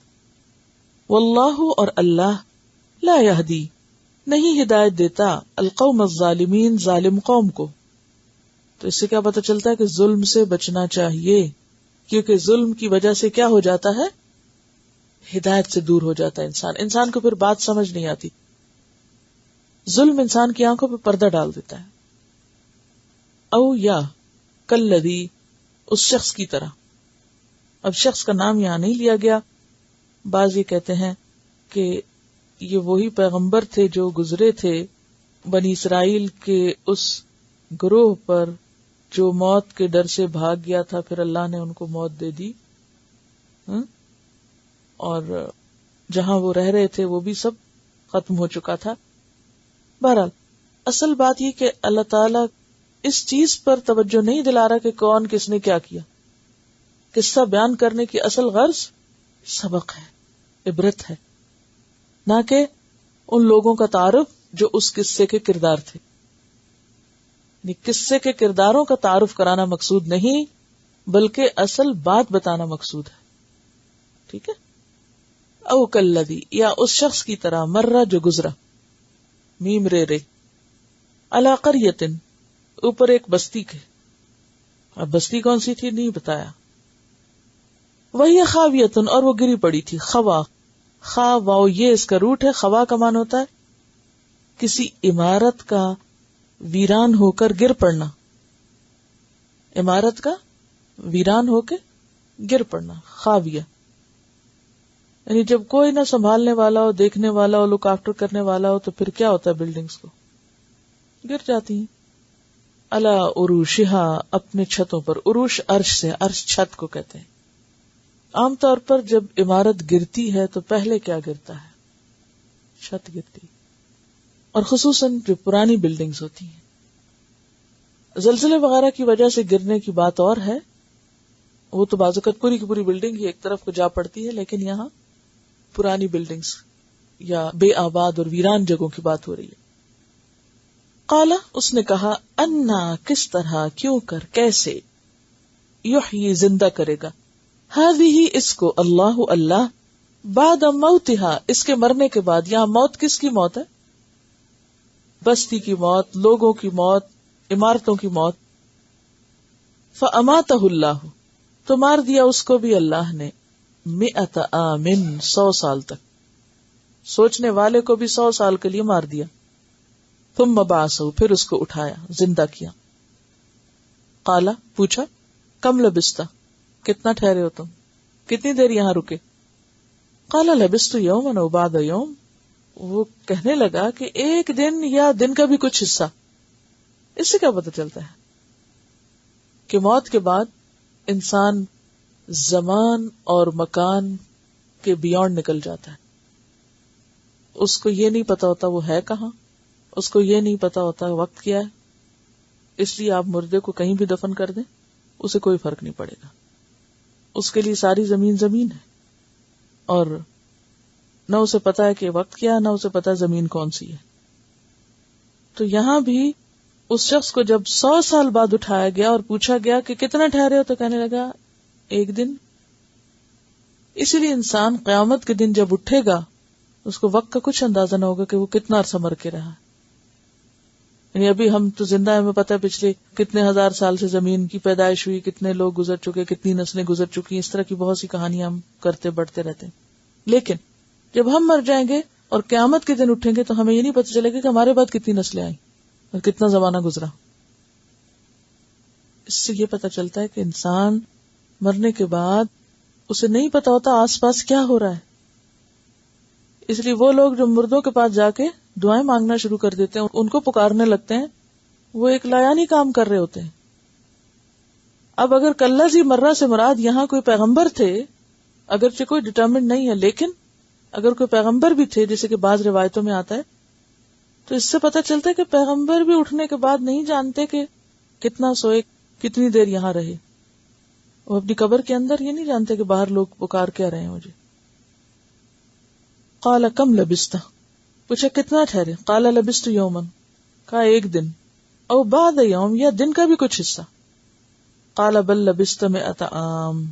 واللہ اور اللہ، لا یہدی نہیں ہدایت دیتا، القوم الظالمین ظالم قوم کو. تو اس سے کیا پتہ چلتا ہے کہ ظلم سے بچنا چاہیے، کیونکہ ظلم کی وجہ سے کیا ہو جاتا ہے؟ ہدایت سے دور ہو جاتا ہے انسان کو پھر بات سمجھ نہیں آتی. ظلم انسان کی آنکھوں پہ پردہ ڈال دیتا ہے. او یا کلذی، اس شخص کی طرح. اب شخص کا نام یہاں نہیں لیا گیا. بعض یہ کہتے ہیں کہ یہ وہی پیغمبر تھے جو گزرے تھے بنی اسرائیل کے اس گروہ پر جو موت کے ڈر سے بھاگ گیا تھا، پھر اللہ نے ان کو موت دے دی. اور جہاں وہ رہ رہے تھے وہ بھی سب ختم ہو چکا تھا. بہرحال اصل بات یہ کہ اللہ تعالیٰ اس چیز پر توجہ نہیں دلا رہا کہ کون کس نے کیا کیا. قصہ بیان کرنے کی اصل غرض سبق ہے، عبرت ہے، نہ کہ ان لوگوں کا تعارف جو اس قصے کے کردار تھے. قصے کے کرداروں کا تعارف کرانا مقصود نہیں، بلکہ اصل بات بتانا مقصود ہے. ٹھیک ہے. او کلذی، یا اس شخص کی طرح، مرہ جو گزرا، میم رے رے، علی قریۃ، اوپر ایک بستی کے. اب بستی کون سی تھی نہیں بتایا. وہی خاویۃ، اور وہ گری پڑی تھی. خوا، خا واو یہ اس کا روٹ ہے. خوا کا مان ہوتا ہے کسی عمارت کا ویران ہو کر گر پڑنا. عمارت کا ویران ہو کے گر پڑنا خاویہ. یعنی جب کوئی نہ سنبھالنے والا ہو، دیکھنے والا ہو، لک آفٹر کرنے والا ہو، تو پھر کیا ہوتا ہے؟ بلڈنگز کو گر جاتی ہیں. الا عروشہا، اپنے چھتوں پر. عروش عرش سے، عرش چھت کو کہتے ہیں. عام طور پر جب عمارت گرتی ہے تو پہلے کیا گرتا ہے؟ چھت گرتی. اور خصوصاً جو پرانی بلڈنگز ہوتی ہیں، زلزلے وغیرہ کی وجہ سے گرنے کی بات اور ہے، وہ تو بعض اوقات پوری کی پوری بلڈنگ ہی ایک طرف کو جا پڑتی ہے، لیکن یہاں پرانی بلڈنگز یا بے آباد اور ویران جگہوں کی بات ہو رہی ہے. قالا، اس نے کہا، انا کس طرح، کیوں کر، کیسے، یحیی زندہ کرے گا، ہذہ اس کو، اللہ اللہ، بعد موتہا اس کے مرنے کے بعد. یہاں موت کس کی موت ہے؟ بستی کی موت، لوگوں کی موت، عمارتوں کی موت. فاماتہ اللہ، تو مار دیا اس کو بھی اللہ نے، 100 عام، 100 سال تک. سوچنے والے کو بھی 100 سال کے لیے مار دیا. ثم بعثه، پھر اس کو اٹھایا، زندہ کیا. قال، پوچھا، کم لبست، کتنا ٹھہرے ہو تم، کتنی دیر یہاں رکے. قال لبست یوما او بعد یوم، وہ کہنے لگا کہ ایک دن یا دن کا بھی کچھ حصہ. اس سے کیا پتہ چلتا ہے کہ موت کے بعد انسان زمان اور مکان کے بیونڈ نکل جاتا ہے. اس کو یہ نہیں پتا ہوتا وہ ہے کہاں، اس کو یہ نہیں پتا ہوتا وقت کیا ہے. اس لیے آپ مردے کو کہیں بھی دفن کر دیں اسے کوئی فرق نہیں پڑے گا. اس کے لیے ساری زمین زمین ہے، اور نہ اسے پتا ہے کہ وقت کیا ہے، نہ اسے پتا ہے زمین کون سی ہے. تو یہاں بھی اس شخص کو جب 100 سال بعد اٹھایا گیا اور پوچھا گیا کہ کتنا ٹھہرے ہو، تو کہنے لگا ایک دن. اسی لیے انسان قیامت کے دن جب اٹھے گا اس کو وقت کا کچھ اندازہ نہ ہوگا کہ وہ کتنا عرصہ مر کے رہا. یعنی ابھی ہم تو زندہ ہیں، ہمیں پتہ ہے پچھلے کتنے ہزار سال سے زمین کی پیدائش ہوئی، کتنے لوگ گزر چکے، کتنی نسلیں گزر چکی، اس طرح کی بہت سی کہانیاں ہم کرتے بڑھتے رہتے ہیں. لیکن جب ہم مر جائیں گے اور قیامت کے دن اٹھیں گے تو ہمیں یہ نہیں پتہ چلے گا کہ ہمارے بعد کتنی نسلیں آئیں اور کتنا زمانہ گزرا. اس سے یہ پتہ چلتا ہے کہ انسان مرنے کے بعد اسے نہیں پتا ہوتا آس پاس کیا ہو رہا ہے. اس لیے وہ لوگ جو مردوں کے پاس جا کے دعائیں مانگنا شروع کر دیتے ہیں، ان کو پکارنے لگتے ہیں، وہ ایک لایانی کام کر رہے ہوتے ہیں. اب اگر کلذی مرہ سے مراد یہاں کوئی پیغمبر تھے، اگرچہ کوئی ڈٹرمنٹ نہیں ہے، لیکن اگر کوئی پیغمبر بھی تھے جیسے کہ بعض روایتوں میں آتا ہے، تو اس سے پتہ چلتا ہے کہ پیغمبر بھی اٹھنے کے بعد نہیں جانتے کہ کتنا سوئے، کتنی دیر یہاں رہے. وہ اپنی قبر کے اندر یہ نہیں جانتے کہ باہر لوگ پکار کیا رہے ہیں مجھے. قال کم لبست، پوچھا کتنا ٹھہرے. قال لبست یوما، کہا ایک دن، او بعد یوم، یا دن کا بھی کچھ حصہ. قال بل لبست 100 عام.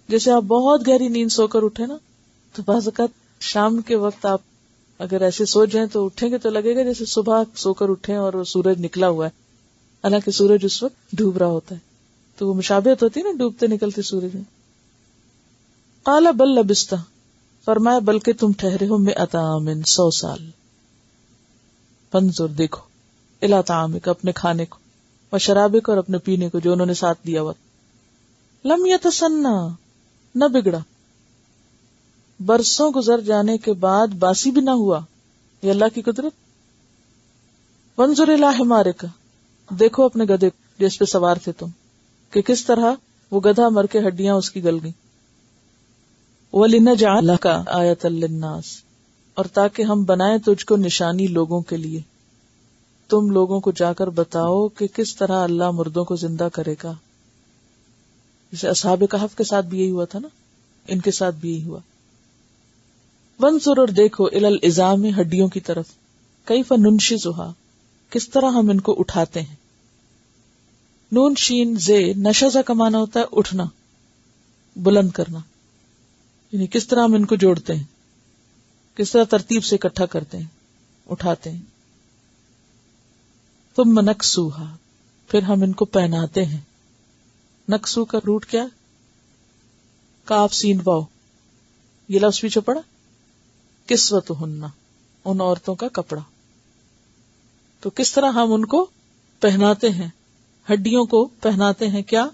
جیسے آپ بہت گہری نیند سو کر اٹھے نا، تو بعض اوقات شام کے وقت آپ اگر ایسے سو جائیں تو اٹھیں گے تو لگے گا جیسے صبح سو کر اٹھیں اور سورج نکلا ہوا ہے، حالانکہ سورج اس وقت ڈوب رہا ہوتا ہے. تو وہ مشابہت ہوتی ہے نا ڈوبتے نکلتے سورج میں. قال بل لبست، فرمایا بلکہ تم ٹھہرے ہو 100 عام، 100 سال. فانظر، دیکھو، الی طعامک، اپنے کھانے کو، و شرابک، اور اپنے پینے کو جو انہوں نے ساتھ دیا ہوا. لم یتسنى، نہ بگڑا، برسوں گزر جانے کے بعد باسی بھی نہ ہوا. یہ اللہ کی قدرت. وانظر الی حمارک، دیکھو اپنے گدھے جس پہ سوار تھے تم، کہ کس طرح وہ گدھا مر کے ہڈیاں اس کی گل گئیں. وَلِنَجْعَلَكَ آیَةً لِلنَّاسِ، اور تاکہ ہم بنائیں تجھ کو نشانی لوگوں کے لیے. تم لوگوں کو جا کر بتاؤ کہ کس طرح اللہ مردوں کو زندہ کرے گا. جیسے اصحاب کہف کے ساتھ بھی یہی ہوا تھا نا، ان کے ساتھ بھی یہی ہوا. وَانظُرْ، اور دیکھو، إِلَى الْعِظَامِ، ہڈیوں کی طرف. كَيْفَ نُنشِزُهَا، کس طرح ہم ان کو اٹھاتے ہیں. نون شین زے، نشزہ کا معنی ہوتا ہے اٹھنا، بلند کرنا. یعنی کس طرح ہم ان کو جوڑتے ہیں، کس طرح ترتیب سے اکٹھا کرتے ہیں، اٹھاتے ہیں. ثم نکسوہا، پھر ہم ان کو پہناتے ہیں. نکسو کا روٹ کیا؟ کاف سین واو، یہ لفظ پیچھے پڑا. کسوتہن، ان عورتوں کا کپڑا. تو کس طرح ہم ان کو پہناتے ہیں، ہڈیوں کو پہناتے ہیں. کیا؟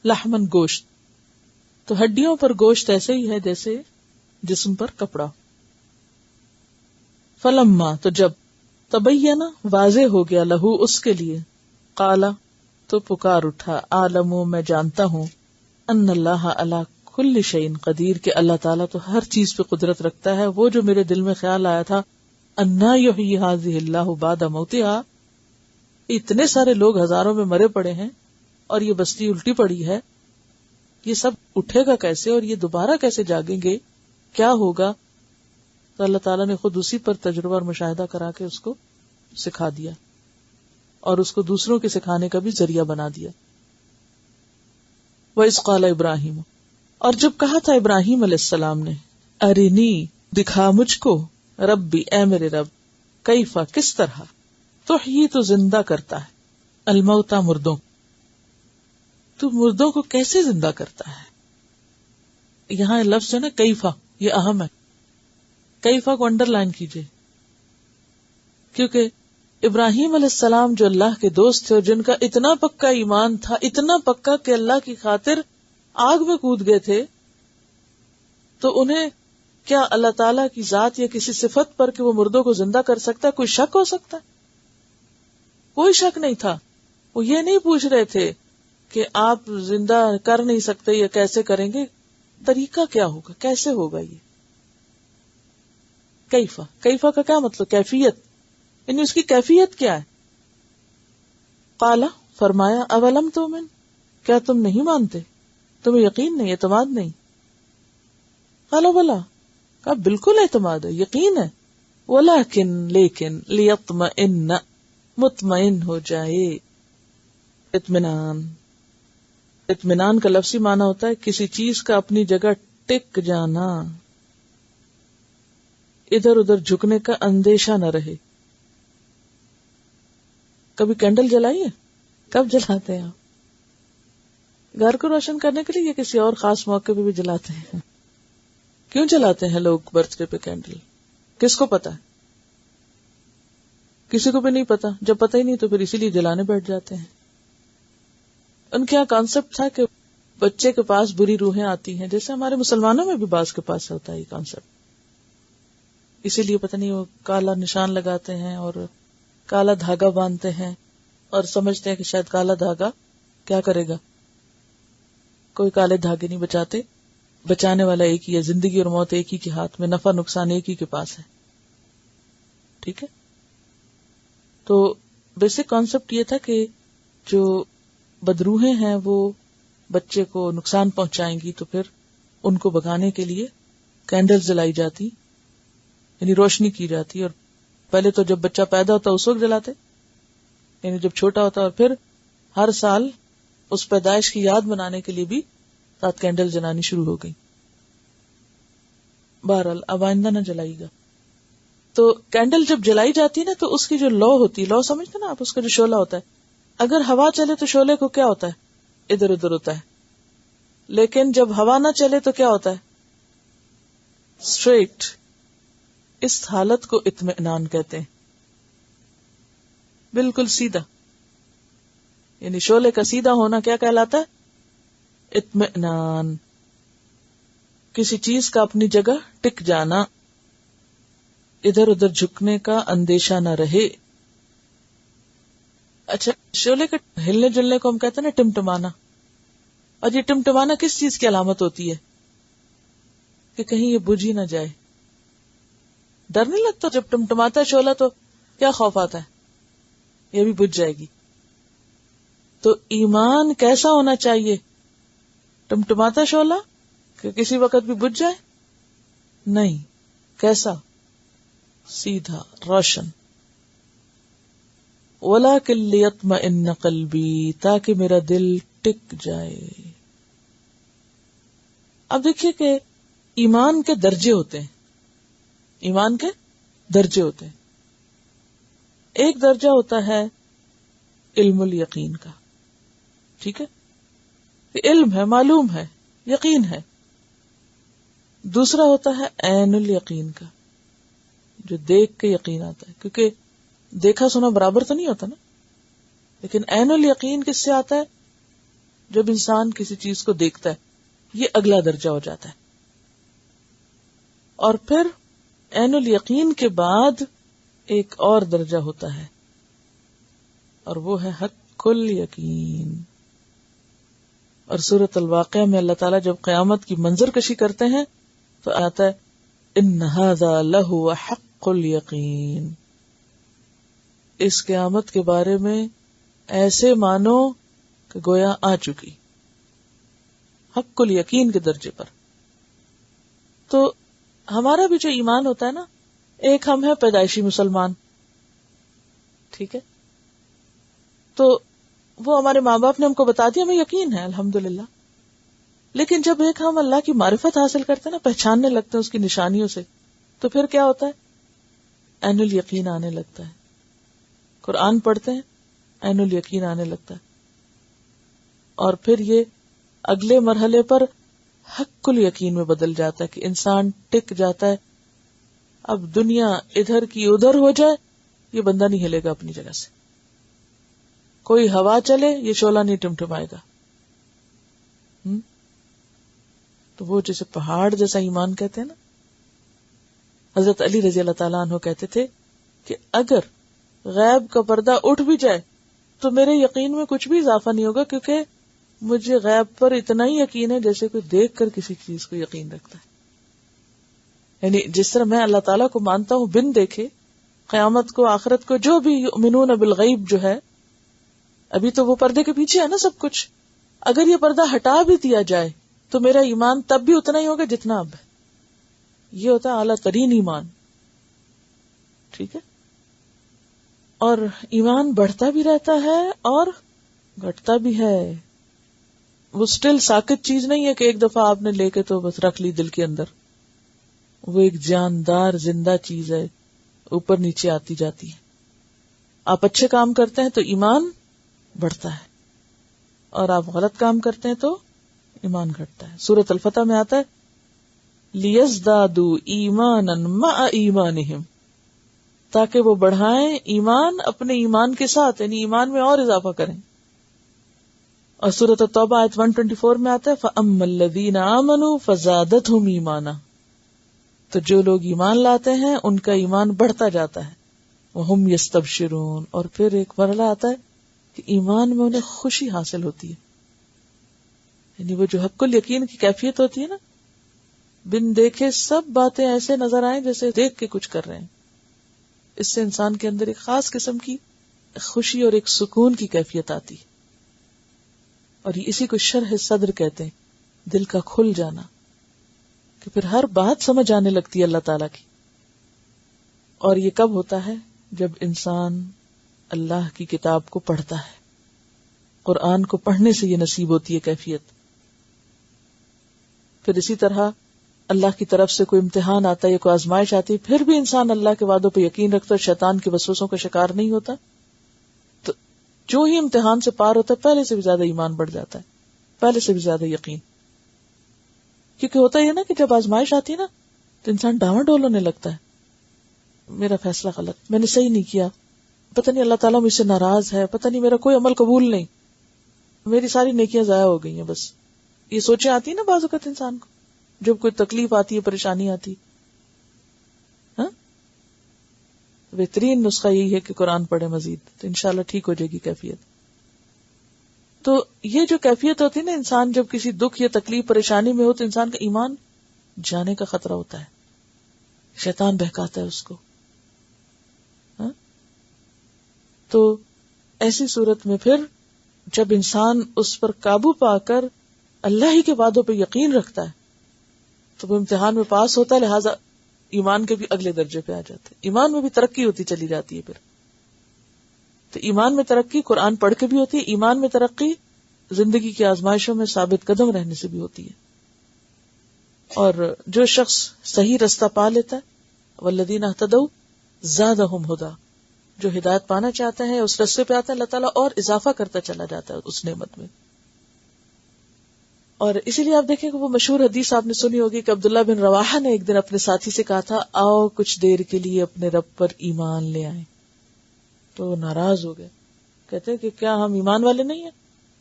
لحمن، گوشت. تو ہڈیوں پر گوشت ایسے ہی ہے جیسے جسم پر کپڑا. فلما، تو جب، تبین، واضح ہو گیا، لہو، اس کے لیے، قالا، تو پکار اٹھا، عالم، میں جانتا ہوں، ان اللہ علی کل شیء قدیر، کہ اللہ تعالیٰ تو ہر چیز پہ قدرت رکھتا ہے. وہ جو میرے دل میں خیال آیا تھا، انا یحیی ھذہ اللہ بعد موتہا، اتنے سارے لوگ ہزاروں میں مرے پڑے ہیں اور یہ بستی الٹی پڑی ہے، یہ سب اٹھے گا کیسے اور یہ دوبارہ کیسے جاگیں گے، کیا ہوگا؟ تو اللہ تعالیٰ نے خود اسی پر تجربہ اور مشاہدہ کرا کے اس کو سکھا دیا اور اس کو دوسروں کے سکھانے کا بھی ذریعہ بنا دیا. وَإِذْ قَالَ ابراہیم، اور جب کہا تھا ابراہیم علیہ السلام نے، ارینی، دکھا مجھ کو، ربی، اے میرے رب، کیفا، کس طرح، تحیی، تو زندہ کرتا ہے، الموتى، مردوں، تو مردوں کو کیسے زندہ کرتا ہے. یہاں لفظ جو ہے نا کیفا، یہ اہم ہے. کیفا کو انڈر لائن کیجئے. کیونکہ ابراہیم علیہ السلام جو اللہ کے دوست تھے اور جن کا اتنا پکا ایمان تھا، اتنا پکا کہ اللہ کی خاطر آگ میں کود گئے تھے، تو انہیں کیا اللہ تعالیٰ کی ذات یا کسی صفت پر کہ وہ مردوں کو زندہ کر سکتا ہے کوئی شک ہو سکتا ہے؟ کوئی شک نہیں تھا. وہ یہ نہیں پوچھ رہے تھے کہ آپ زندہ کر نہیں سکتے یا کیسے کریں گے، طریقہ کیا ہوگا، کیسے ہوگا یہ. کیفا کا کیا مطلب؟ کیفیت، یعنی اس کی کیفیت کیا ہے. قالا، فرمایا، اولم تؤمن، کیا تم نہیں مانتے، تمہیں یقین نہیں، اعتماد نہیں. قالا بلا، کہا بالکل اعتماد ہے، یقین ہے. ولیکن، لیکن، لیطمئن، مطمئن ہو جائے. اطمینان کا لفظی معنی ہوتا ہے کسی چیز کا اپنی جگہ ٹک جانا، ادھر ادھر جھکنے کا اندیشہ نہ رہے. کبھی کینڈل جلائی ہے؟ کب جلاتے ہیں آپ؟ گھر کو روشن کرنے کے لیے یا کسی اور خاص موقع پہ بھی جلاتے ہیں؟ کیوں جلاتے ہیں لوگ برتھ ڈے پہ کینڈل؟ کس کو پتا ہے؟ کسی کو بھی نہیں پتا. جب پتا ہی نہیں تو پھر اسی لیے جلانے بیٹھ جاتے ہیں. ان کے یہاں کانسیپٹ تھا کہ بچے کے پاس بری روحیں آتی ہیں، جیسے ہمارے مسلمانوں میں بھی بعض کے پاس ہوتا ہے یہ کانسیپٹ. اسی لیے پتہ نہیں وہ کالا نشان لگاتے ہیں اور کالا دھاگا باندھتے ہیں اور سمجھتے ہیں کہ شاید کالا دھاگا کیا کرے گا. کوئی کالے دھاگے نہیں بچاتے، بچانے والا ایک ہی ہے. زندگی اور موت ایک ہی کے ہاتھ میں، نفع نقصان ایک ہی کے پاس ہے. ٹھیک ہے. تو بیسک کانسیپٹ یہ تھا کہ جو بدروحیں ہیں وہ بچے کو نقصان پہنچائیں گی تو پھر ان کو بھگانے کے لیے کینڈل جلائی جاتی، یعنی روشنی کی جاتی. اور پہلے تو جب بچہ پیدا ہوتا اس وقت جلاتے، یعنی جب چھوٹا ہوتا، اور پھر ہر سال اس پیدائش کی یاد منانے کے لیے بھی ساتھ کینڈل جلانی شروع ہو گئی. بہرحال اب آئندہ نہ جلائیے گا. تو کینڈل جب جلائی جاتی ہے نا تو اس کی جو لو ہوتی ہے، لو سمجھتے نا آپ، اس کا جو شعلہ ہوتا ہے، اگر ہوا چلے تو شعلے کو کیا ہوتا ہے؟ ادھر ادھر ہوتا ہے. لیکن جب ہوا نہ چلے تو کیا ہوتا ہے؟ اسٹریٹ. اس حالت کو اطمینان کہتے ہیں، بالکل سیدھا. یعنی شعلے کا سیدھا ہونا کیا کہلاتا ہے؟ اطمینان. کسی چیز کا اپنی جگہ ٹک جانا، ادھر ادھر جھکنے کا اندیشہ نہ رہے. اچھا، شعلے کے ہلنے جلنے کو ہم کہتے ہیں نا ٹمٹمانا. اور یہ ٹمٹمانا کس چیز کی علامت ہوتی ہے؟ کہ کہیں یہ بجھ ہی نہ جائے. ڈر نہیں لگتا جب ٹمٹماتا ہے شعلہ؟ تو کیا خوف آتا ہے؟ یہ بھی بجھ جائے گی. تو ایمان کیسا ہونا چاہیے؟ ٹمٹماتا شعلہ کہ کسی وقت بھی بجھ جائے؟ نہیں. کیسا؟ سیدھا، روشن. وَلَٰكِن لِيَطْمَئِنَّ قَلْبِي، تاکہ میرا دل ٹک جائے. اب دیکھیے کہ ایمان کے درجے ہوتے ہیں. ایمان کے درجے ہوتے ہیں. ایک درجہ ہوتا ہے علم الیقین کا، ٹھیک ہے، کہ علم ہے، معلوم ہے، یقین ہے. دوسرا ہوتا ہے عین الیقین کا، جو دیکھ کے یقین آتا ہے. کیونکہ دیکھا سنا برابر تو نہیں ہوتا نا. لیکن عین الیقین کس سے آتا ہے؟ جب انسان کسی چیز کو دیکھتا ہے. یہ اگلا درجہ ہو جاتا ہے. اور پھر عین الیقین کے بعد ایک اور درجہ ہوتا ہے، اور وہ ہے حق الیقین. اور سورۃ الواقعہ میں اللہ تعالیٰ جب قیامت کی منظر کشی کرتے ہیں تو آتا ہے ان ھذا لہو حق الیقین. اس قیامت کے بارے میں ایسے مانو کہ گویا آ چکی، حق الیقین کے درجے پر. تو ہمارا بھی جو ایمان ہوتا ہے نا، ایک ہم ہے پیدائشی مسلمان، ٹھیک ہے، تو وہ ہمارے ماں باپ نے ہم کو بتا دیا، ہمیں یقین ہے الحمدللہ. لیکن جب ایک ہم اللہ کی معرفت حاصل کرتے ہیں نا، پہچاننے لگتے ہیں اس کی نشانیوں سے، تو پھر کیا ہوتا ہے؟ عین الیقین آنے لگتا ہے. قرآن پڑھتے ہیں، عین الیقین آنے لگتا ہے. اور پھر یہ اگلے مرحلے پر حق الیقین میں بدل جاتا ہے کہ انسان ٹک جاتا ہے. اب دنیا ادھر کی ادھر ہو جائے یہ بندہ نہیں ہلے گا اپنی جگہ سے. کوئی ہوا چلے یہ شعلہ نہیں ٹمٹمائے گا. تو وہ جیسے پہاڑ جیسا ایمان کہتے ہیں نا. حضرت علی رضی اللہ تعالیٰ عنہ کہتے تھے کہ اگر غیب کا پردہ اٹھ بھی جائے تو میرے یقین میں کچھ بھی اضافہ نہیں ہوگا، کیونکہ مجھے غیب پر اتنا ہی یقین ہے جیسے کوئی دیکھ کر کسی چیز کو یقین رکھتا ہے. یعنی جس طرح میں اللہ تعالیٰ کو مانتا ہوں بن دیکھے، قیامت کو، آخرت کو، جو بھی یؤمنون بالغیب جو ہے، ابھی تو وہ پردے کے پیچھے ہے نا سب کچھ. اگر یہ پردہ ہٹا بھی دیا جائے تو میرا ایمان تب بھی اتنا ہی ہوگا جتنا اب ہے. یہ ہوتا ہے اعلیٰ ترین ایمان. ٹھیک ہے. اور ایمان بڑھتا بھی رہتا ہے اور گھٹتا بھی ہے. وہ سٹل ساکت چیز نہیں ہے کہ ایک دفعہ آپ نے لے کے تو بس رکھ لی دل کے اندر. وہ ایک جاندار زندہ چیز ہے، اوپر نیچے آتی جاتی ہے. آپ اچھے کام کرتے ہیں تو ایمان بڑھتا ہے، اور آپ غلط کام کرتے ہیں تو ایمان گھٹتا ہے. سورۃ الفتح میں آتا ہے لِيَزْدَادُوا إِيمَانًا مَعَ إِيمَانِهِمْ، تاکہ وہ بڑھائیں ایمان اپنے ایمان کے ساتھ، یعنی ایمان میں اور اضافہ کریں. اور سورۃ التوبہ آیت 124 میں آتا ہے فَأَمَّا الَّذِينَ آمَنُوا فَزَادَتْهُمْ ایمانا، تو جو لوگ ایمان لاتے ہیں ان کا ایمان بڑھتا جاتا ہے. وَهُمْ يَسْتَبْشِرُونَ، اور پھر ایک مرحلہ آتا ہے کہ ایمان میں انہیں خوشی حاصل ہوتی ہے. یعنی وہ جو حق الیقین کی کیفیت ہوتی ہے نا، بن دیکھے سب باتیں ایسے نظر آئیں جیسے دیکھ کے کچھ کر رہے ہیں. اس سے انسان کے اندر ایک خاص قسم کی خوشی اور ایک سکون کی کیفیت آتی ہے. اور اسی کو شرح صدر کہتے ہیں، دل کا کھل جانا، کہ پھر ہر بات سمجھ آنے لگتی ہے اللہ تعالیٰ کی. اور یہ کب ہوتا ہے؟ جب انسان اللہ کی کتاب کو پڑھتا ہے. قرآن کو پڑھنے سے یہ نصیب ہوتی ہے کیفیت. پھر اسی طرح اللہ کی طرف سے کوئی امتحان آتا ہے یا کوئی آزمائش آتی ہے، پھر بھی انسان اللہ کے وعدوں پہ یقین رکھتا ہے، شیطان کے وسوسوں کا شکار نہیں ہوتا. تو جو ہی امتحان سے پار ہوتا ہے پہلے سے بھی زیادہ ایمان بڑھ جاتا ہے، پہلے سے بھی زیادہ یقین. کیونکہ ہوتا ہے نا کہ جب آزمائش آتی ہے نا تو انسان ڈاواں ڈول ہونے لگتا ہے. میرا فیصلہ غلط، میں نے صحیح نہیں کیا، پتہ نہیں اللہ تعالیٰ مجھ سے ناراض ہے، پتہ نہیں میرا کوئی عمل قبول نہیں، میری ساری نیکیاں ضائع ہو گئی ہیں. بس یہ سوچیں آتی ہیں نا بعض اوقات انسان کو جب کوئی تکلیف آتی ہے، پریشانی آتی. ہاں، بہترین نسخہ یہی ہے کہ قرآن پڑھے مزید، تو انشاءاللہ ٹھیک ہو جائے گی کیفیت. تو یہ جو کیفیت ہوتی ہے نا، انسان جب کسی دکھ یا تکلیف پریشانی میں ہو تو انسان کا ایمان جانے کا خطرہ ہوتا ہے، شیطان بہکاتا ہے اس کو. ہاں؟ تو ایسی صورت میں پھر جب انسان اس پر قابو پا کر اللہ ہی کے وعدوں پہ یقین رکھتا ہے تو وہ امتحان میں پاس ہوتا ہے، لہٰذا ایمان کے بھی اگلے درجے پہ آ جاتے ہیں. ایمان میں بھی ترقی ہوتی چلی جاتی ہے. پھر تو ایمان میں ترقی قرآن پڑھ کے بھی ہوتی ہے، ایمان میں ترقی زندگی کی آزمائشوں میں ثابت قدم رہنے سے بھی ہوتی ہے. اور جو شخص صحیح رستہ پا لیتا ہے والذین اہتدوا زادہم ھدی، جو ہدایت پانا چاہتے ہیں اس رستے پہ آتا ہے، اللہ تعالیٰ اور اضافہ کرتا چلا جاتا ہے اس نعمت میں. اور اسی لیے آپ دیکھیں کہ وہ مشہور حدیث آپ نے سنی ہوگی کہ عبداللہ بن رواحہ نے ایک دن اپنے ساتھی سے کہا تھا آؤ کچھ دیر کے لیے اپنے رب پر ایمان لے آئیں. تو وہ ناراض ہو گئے، کہتے ہیں کہ کیا ہم ایمان والے نہیں ہیں،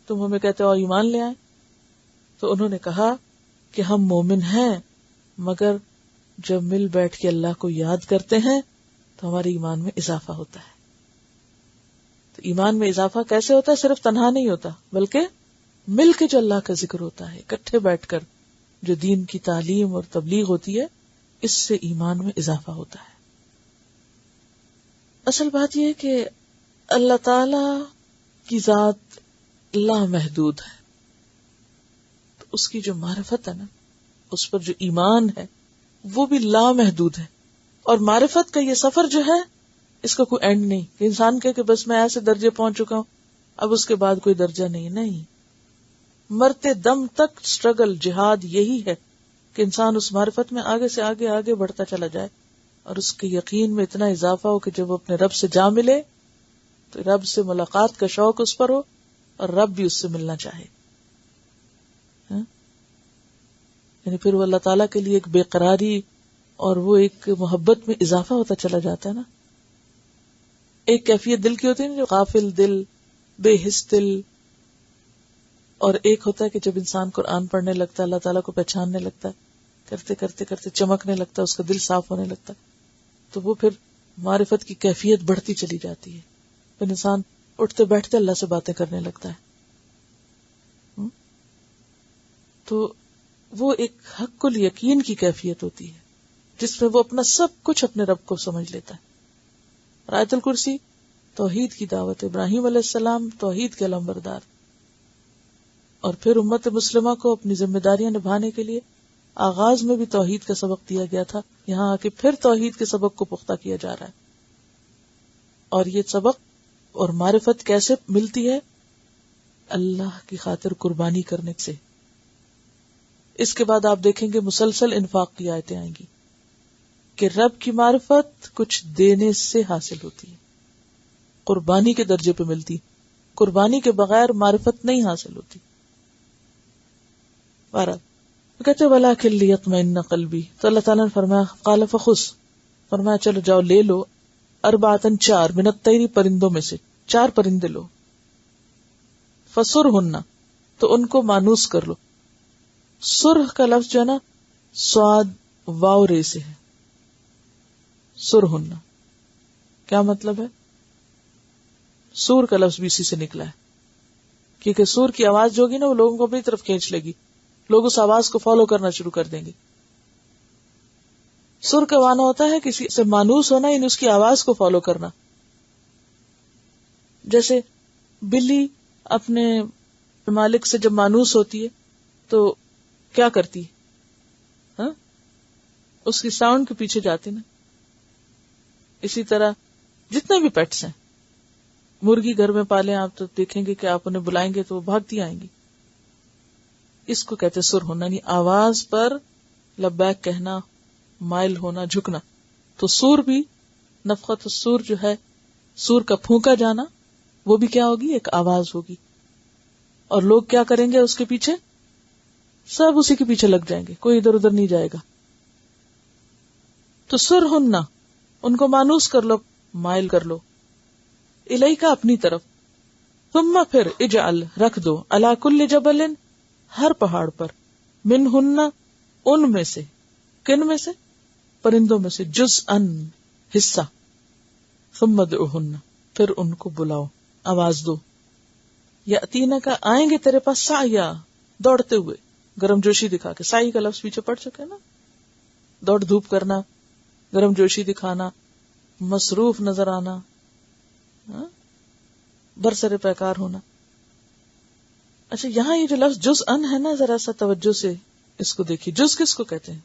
تم ہمیں کہتے ہو ایمان لے آئیں. تو انہوں نے کہا کہ ہم مومن ہیں، مگر جب مل بیٹھ کے اللہ کو یاد کرتے ہیں تو ہمارے ایمان میں اضافہ ہوتا ہے. تو ایمان میں اضافہ کیسے ہوتا ہے؟ صرف تنہا نہیں ہوتا بلکہ مل کے جو اللہ کا ذکر ہوتا ہے، اکٹھے بیٹھ کر جو دین کی تعلیم اور تبلیغ ہوتی ہے، اس سے ایمان میں اضافہ ہوتا ہے. اصل بات یہ ہے کہ اللہ تعالی کی ذات لامحدود ہے، تو اس کی جو معرفت ہے نا، اس پر جو ایمان ہے وہ بھی لامحدود ہے. اور معرفت کا یہ سفر جو ہے اس کا کوئی اینڈ نہیں کہ انسان کہ بس میں ایسے درجے پہنچ چکا ہوں اب اس کے بعد کوئی درجہ نہیں. مرتے دم تک سٹرگل، جہاد یہی ہے کہ انسان اس معرفت میں آگے سے آگے آگے بڑھتا چلا جائے اور اس کے یقین میں اتنا اضافہ ہو کہ جب وہ اپنے رب سے جا ملے تو رب سے ملاقات کا شوق اس پر ہو اور رب بھی اس سے ملنا چاہے. یعنی پھر وہ اللہ تعالیٰ کے لیے ایک بے قراری اور وہ ایک محبت میں اضافہ ہوتا چلا جاتا ہے نا. ایک کیفیت دل کی ہوتی ہے نا، جو غافل دل، بے حس دل، اور ایک ہوتا ہے کہ جب انسان قرآن پڑھنے لگتا ہے، اللہ تعالیٰ کو پہچاننے لگتا ہے، کرتے کرتے کرتے چمکنے لگتا ہے، اس کا دل صاف ہونے لگتا ہے، تو وہ پھر معرفت کی کیفیت بڑھتی چلی جاتی ہے، پھر انسان اٹھتے بیٹھتے اللہ سے باتیں کرنے لگتا ہے. تو وہ ایک حق الیقین کی کیفیت ہوتی ہے جس میں وہ اپنا سب کچھ اپنے رب کو سمجھ لیتا ہے. آیت الکرسی توحید کی دعوت، ابراہیم علیہ السلام توحید کے علمبردار، اور پھر امت مسلمہ کو اپنی ذمہ داریاں نبھانے کے لیے آغاز میں بھی توحید کا سبق دیا گیا تھا، یہاں آ کے پھر توحید کے سبق کو پختہ کیا جا رہا ہے. اور یہ سبق اور معرفت کیسے ملتی ہے؟ اللہ کی خاطر قربانی کرنے سے. اس کے بعد آپ دیکھیں گے مسلسل انفاق کی آیتیں آئیں گی کہ رب کی معرفت کچھ دینے سے حاصل ہوتی ہے، قربانی کے درجے پہ ملتی، قربانی کے بغیر معرفت نہیں حاصل ہوتی. کہتے وَلَٰكِن لِيَطْمَئِنَّ قَلْبِي، تو اللہ تعالیٰ نے فرمایا قَالَ فَخُذْ، فرمایا چلو جاؤ لے لو، اربعتن 4 من الطیر، پرندوں میں سے 4 پرندے لو، فَسُرْهُنَّ، تو ان کو مانوس کر لو. سرح کا لفظ جو ہے نا سواد واو رے سے ہے، سرہن کیا مطلب ہے؟ سور کا لفظ بھی اسی سے نکلا ہے، کیونکہ سور کی آواز جو ہوگی نا وہ لوگوں کو اپنی طرف کھینچ لے گی، لوگ اس آواز کو فالو کرنا شروع کر دیں گے. سر کا معنی ہوتا ہے کسی سے مانوس ہونا، یعنی اس کی آواز کو فالو کرنا. جیسے بلی اپنے مالک سے جب مانوس ہوتی ہے تو کیا کرتی ہے؟ اس کی ساؤنڈ کے پیچھے جاتی نا. اسی طرح جتنے بھی پیٹس ہیں، مرغی گھر میں پالیں آپ تو دیکھیں گے کہ آپ انہیں بلائیں گے تو وہ بھاگتی آئیں گی. اس کو کہتے سر ہونا، یعنی آواز پر لبیک کہنا، مائل ہونا، جھکنا. تو سور بھی، نفخت السور جو ہے، سور کا پھونکا جانا، وہ بھی کیا ہوگی؟ ایک آواز ہوگی. اور لوگ کیا کریں گے اس کے پیچھے؟ سب اسی کے پیچھے لگ جائیں گے، کوئی ادھر ادھر نہیں جائے گا. تو سر ہننا، ان کو مانوس کر لو، مائل کر لو، الیکا اپنی طرف. ثم پھر اجعل رکھ دو، علی کل جبل ہر پہاڑ پر، من ہننا ان میں سے، کن میں سے؟ پرندوں میں سے، جزءاً حصہ. ثم ادعوہن، پھر ان کو بلاؤ، آواز دو. یاتینا کا آئیں گے تیرے پاس، سعیا دوڑتے ہوئے، گرم جوشی دکھا کے. سائی کا لفظ پیچھے پڑ چکے نا، دوڑ دھوپ کرنا، گرم جوشی دکھانا، مصروف نظر آنا، برسر پیکار ہونا. اچھا یہاں یہ جو لفظ جزءاً ہے نا، ذرا سا توجہ سے اس کو دیکھیے. جز کس کو کہتے ہیں؟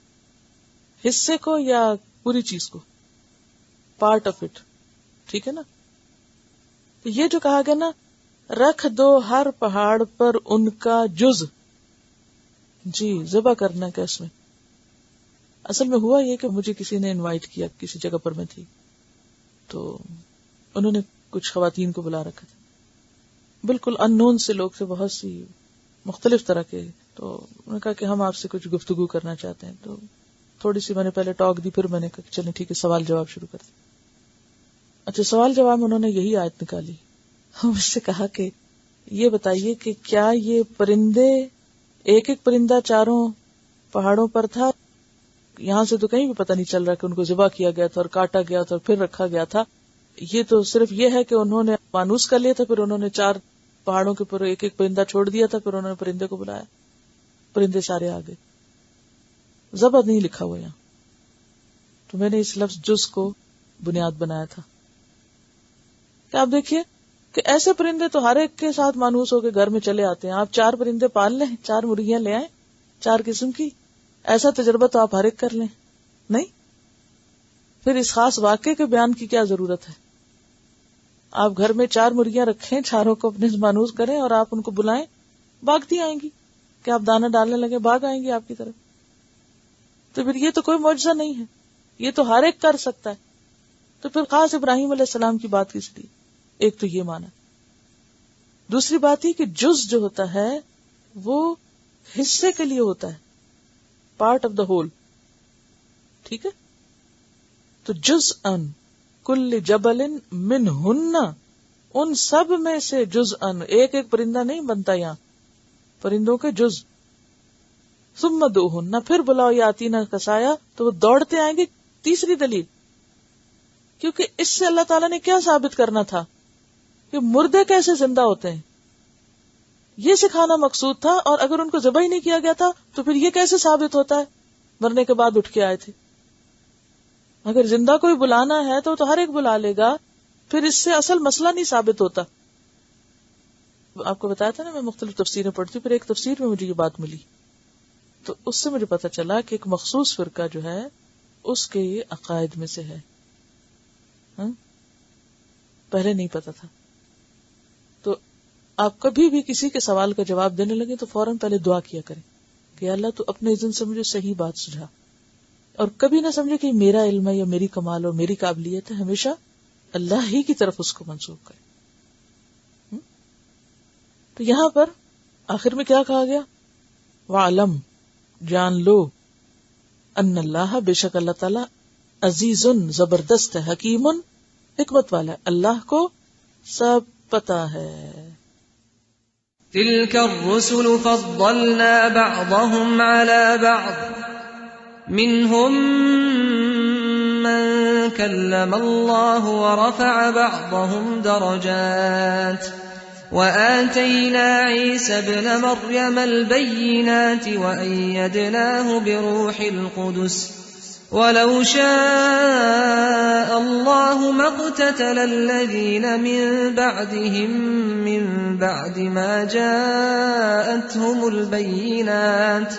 حصے کو یا پوری چیز کو؟ پارٹ آف اٹ، ٹھیک ہے نا. تو یہ جو کہا گیا نا، رکھ دو ہر پہاڑ پر ان کا جز، جی ذبح کرنا کا اس میں اصل میں ہوا یہ کہ مجھے کسی نے انوائٹ کیا، کسی جگہ پر میں تھی تو انہوں نے کچھ خواتین کو بلا رکھا تھا، بالکل ان نون سے لوگ تھے، بہت سی مختلف طرح کے. تو انہوں نے کہا کہ ہم آپ سے کچھ گفتگو کرنا چاہتے ہیں. تو تھوڑی سی میں نے پہلے ٹاک دی، پھر میں نے کہا کہ چلیں ٹھیک ہے سوال جواب شروع کرتے. اچھا سوال جواب میں انہوں نے یہی آیت نکالی. مجھ سے کہا کہ یہ بتائیے کہ کیا یہ پرندے، ایک ایک پرندہ 4 پہاڑوں پر تھا؟ یہاں سے تو کہیں بھی پتہ نہیں چل رہا کہ ان کو ذبح کیا گیا تھا اور کاٹا گیا تھا اور پھر رکھا گیا تھا. یہ تو صرف یہ ہے کہ انہوں نے مانوس کر لیا تھا، پھر انہوں نے 4 پہاڑوں کے اوپر ایک ایک پرندہ چھوڑ دیا تھا، پھر انہوں نے پرندے کو بلایا، پرندے سارے آ گئے. ذبح نہیں لکھا ہوا یہاں. تو میں نے اس لفظ جز کو بنیاد بنایا تھا کہ آپ دیکھیے کہ ایسے پرندے تو ہر ایک کے ساتھ مانوس ہو کے گھر میں چلے آتے ہیں. آپ 4 پرندے پال لیں، 4 مرغیاں لے آئیں 4 قسم کی، ایسا تجربہ تو آپ ہر ایک کر لیں. نہیں، پھر اس خاص واقعے کے بیان کی کیا ضرورت ہے؟ آپ گھر میں 4 مرغیاں رکھیں، 4 کو اپنے مانوس کریں اور آپ ان کو بلائیں، بھاگتی آئیں گی کہ آپ دانا ڈالنے لگے، بھاگ آئیں گی آپ کی طرف. تو پھر یہ تو کوئی معجزہ نہیں ہے، یہ تو ہر ایک کر سکتا ہے. تو پھر خاص ابراہیم علیہ السلام کی بات کس لیے؟ ایک تو یہ مانا. دوسری بات یہ کہ جز جو ہوتا ہے وہ حصے کے لیے ہوتا ہے، پارٹ آف دا ہول، ٹھیک ہے. تو جز ان کل جبل منہن، ان سب میں سے جزءاً، ایک ایک پرندہ نہیں بنتا یہاں، پرندوں کے جز. ثم ادعوہن، پھر بلاؤ یاتینا کسایا، تو وہ دوڑتے آئیں گے. تیسری دلیل، کیونکہ اس سے اللہ تعالیٰ نے کیا ثابت کرنا تھا کہ مردے کیسے زندہ ہوتے ہیں، یہ سکھانا مقصود تھا. اور اگر ان کو ذبح ہی نہیں کیا گیا تھا تو پھر یہ کیسے ثابت ہوتا ہے مرنے کے بعد اٹھ کے آئے تھے. اگر زندہ کوئی بلانا ہے تو ہر ایک بلا لے گا، پھر اس سے اصل مسئلہ نہیں ثابت ہوتا. آپ کو بتایا تھا نا میں مختلف تفسیریں پڑھتی ہوں، پھر ایک تفسیر میں مجھے یہ بات ملی تو اس سے مجھے پتا چلا کہ ایک مخصوص فرقہ جو ہے اس کے یہ عقائد میں سے ہے. پہلے نہیں پتا تھا. تو آپ کبھی بھی کسی کے سوال کا جواب دینے لگے تو فوراً پہلے دعا کیا کریں کہ اللہ تو اپنے اذن سے مجھے صحیح بات سجھا، اور کبھی نہ سمجھے کہ میرا علم ہے یا میری کمال اور میری قابلیت ہے، ہمیشہ اللہ ہی کی طرف اس کو منسوخ کرے. تو یہاں پر آخر میں کیا کہا گیا؟ وَعْلَمْ، جان لو، ان اللہ، بے شک اللہ تعالی، عزیز، زبردست ہے، حکیم، حکمت والا ہے، اللہ کو سب پتا ہے. تلك الرسل فضلنا بعضهم على بعض منهم من كلم الله ورفع بعضهم درجات وآتينا عيسى ابن مريم البينات وأيدناه بروح القدس ولو شاء الله ما اقتتل الذين من بعدهم من بعد ما جاءتهم البينات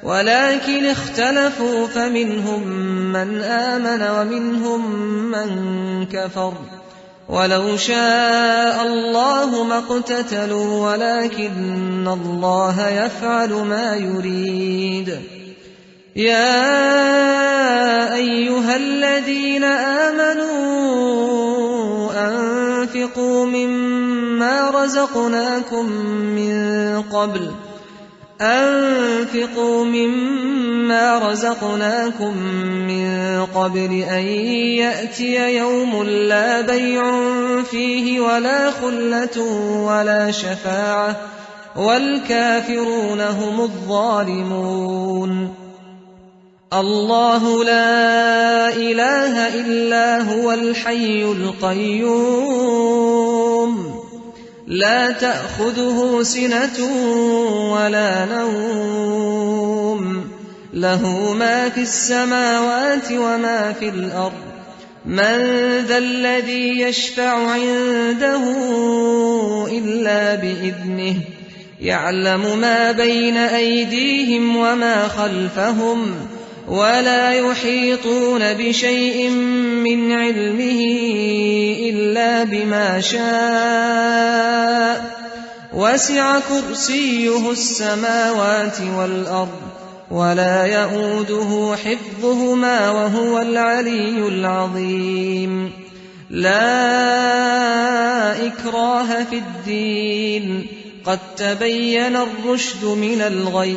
ولكن اختلفوا فمنهم من آمن ومنهم من كفر ولو شاء الله ما اقتتلوا ولكن الله يفعل ما يريد. يا أيها الذين آمنوا أنفقوا مما رزقناكم من قبل أن يأتي يوم لا بيع فيه ولا خلة ولا شفاعة والكافرون هم الظالمون. الله لا إله إلا هو الحي القيوم لا تأخذه سنة ولا نوم له ما في السماوات وما في الأرض من ذا الذي يشفع عنده إلا بإذنه يعلم ما بين أيديهم وما خلفهم ولا يحيطون بشيء من علمه إلا بما شاء وسع كرسيه السماوات والأرض ولا يؤوده حفظهما وهو العلي العظيم. لا إكراه في الدين قد تبين الرشد من الغي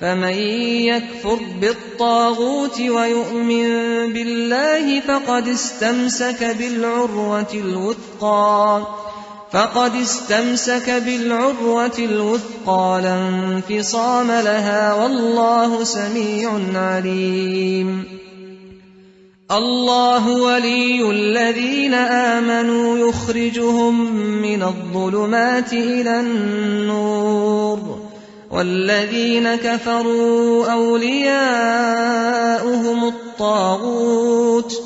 فمن يكفر بالطاغوت ويؤمن بالله فقد استمسك بالعروة الوثقى لا انفصام لها والله سميع عليم. الله ولي الذين آمنوا يخرجهم من الظلمات إلى النور والذين كفروا أولياؤهم الطاغوت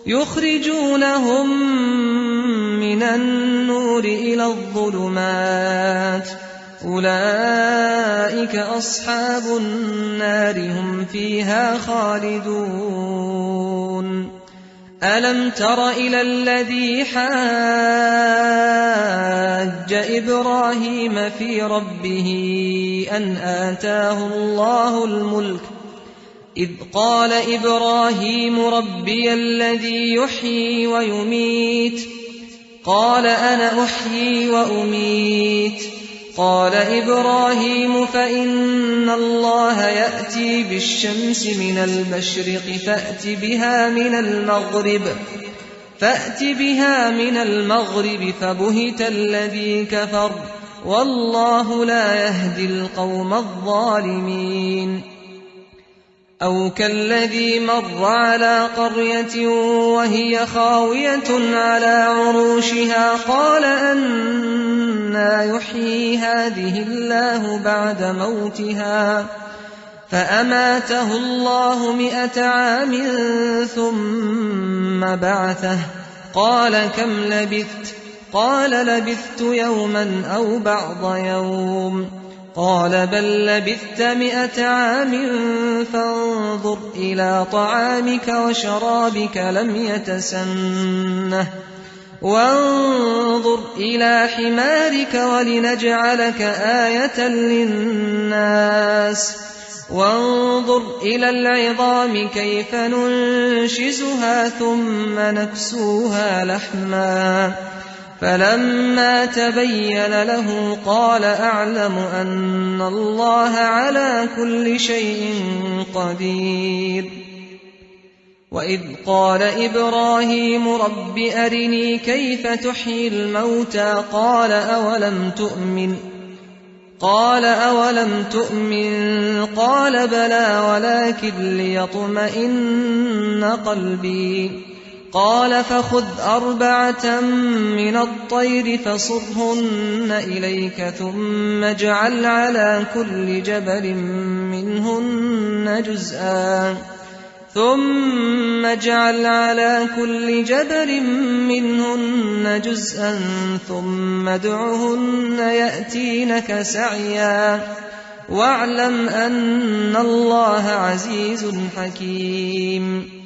يخرجونهم من النور إلى الظلمات أولئك أصحاب النار هم فيها خالدون. ألم تر إلى الذي حاج إبراهيم في ربه أن آتاه الله الملك إذ قال إبراهيم ربي الذي يحيي ويميت قال أنا أحيي وأميت قال إبراهيم فإن الله يأتي بالشمس من المشرق فأت بها من المغرب فأت بها من المغرب فبهت الذي كفر والله لا يهدي القوم الظالمين أو كالذي مر على قرية وهي خاوية على عروشها قال أنى يحيي هذه الله بعد موتها فأماته الله 100 عام ثم بعثه قال كم لبثت قال لبثت يوما أو بعض يوم قال بل لبثت 100 عام فانظر إلى طعامك وشرابك لم يتسنه وانظر إلى حمارك ولنجعلك آية للناس وانظر إلى العظام كيف ننشزها ثم نكسوها لحما فلما تبين له قال أعلم أن الله على كل شيء قدير وإذ قال إبراهيم رب أرني كيف تحيي الموتى قال أولم تؤمن قال بلى ولكن ليطمئن قلبي قال فخذ 4 من الطير فصرهن إليك ثم اجعل على كل جبل منهن جزءا ثم ادعهن يأتينك سعيا واعلم أن الله عزيز حكيم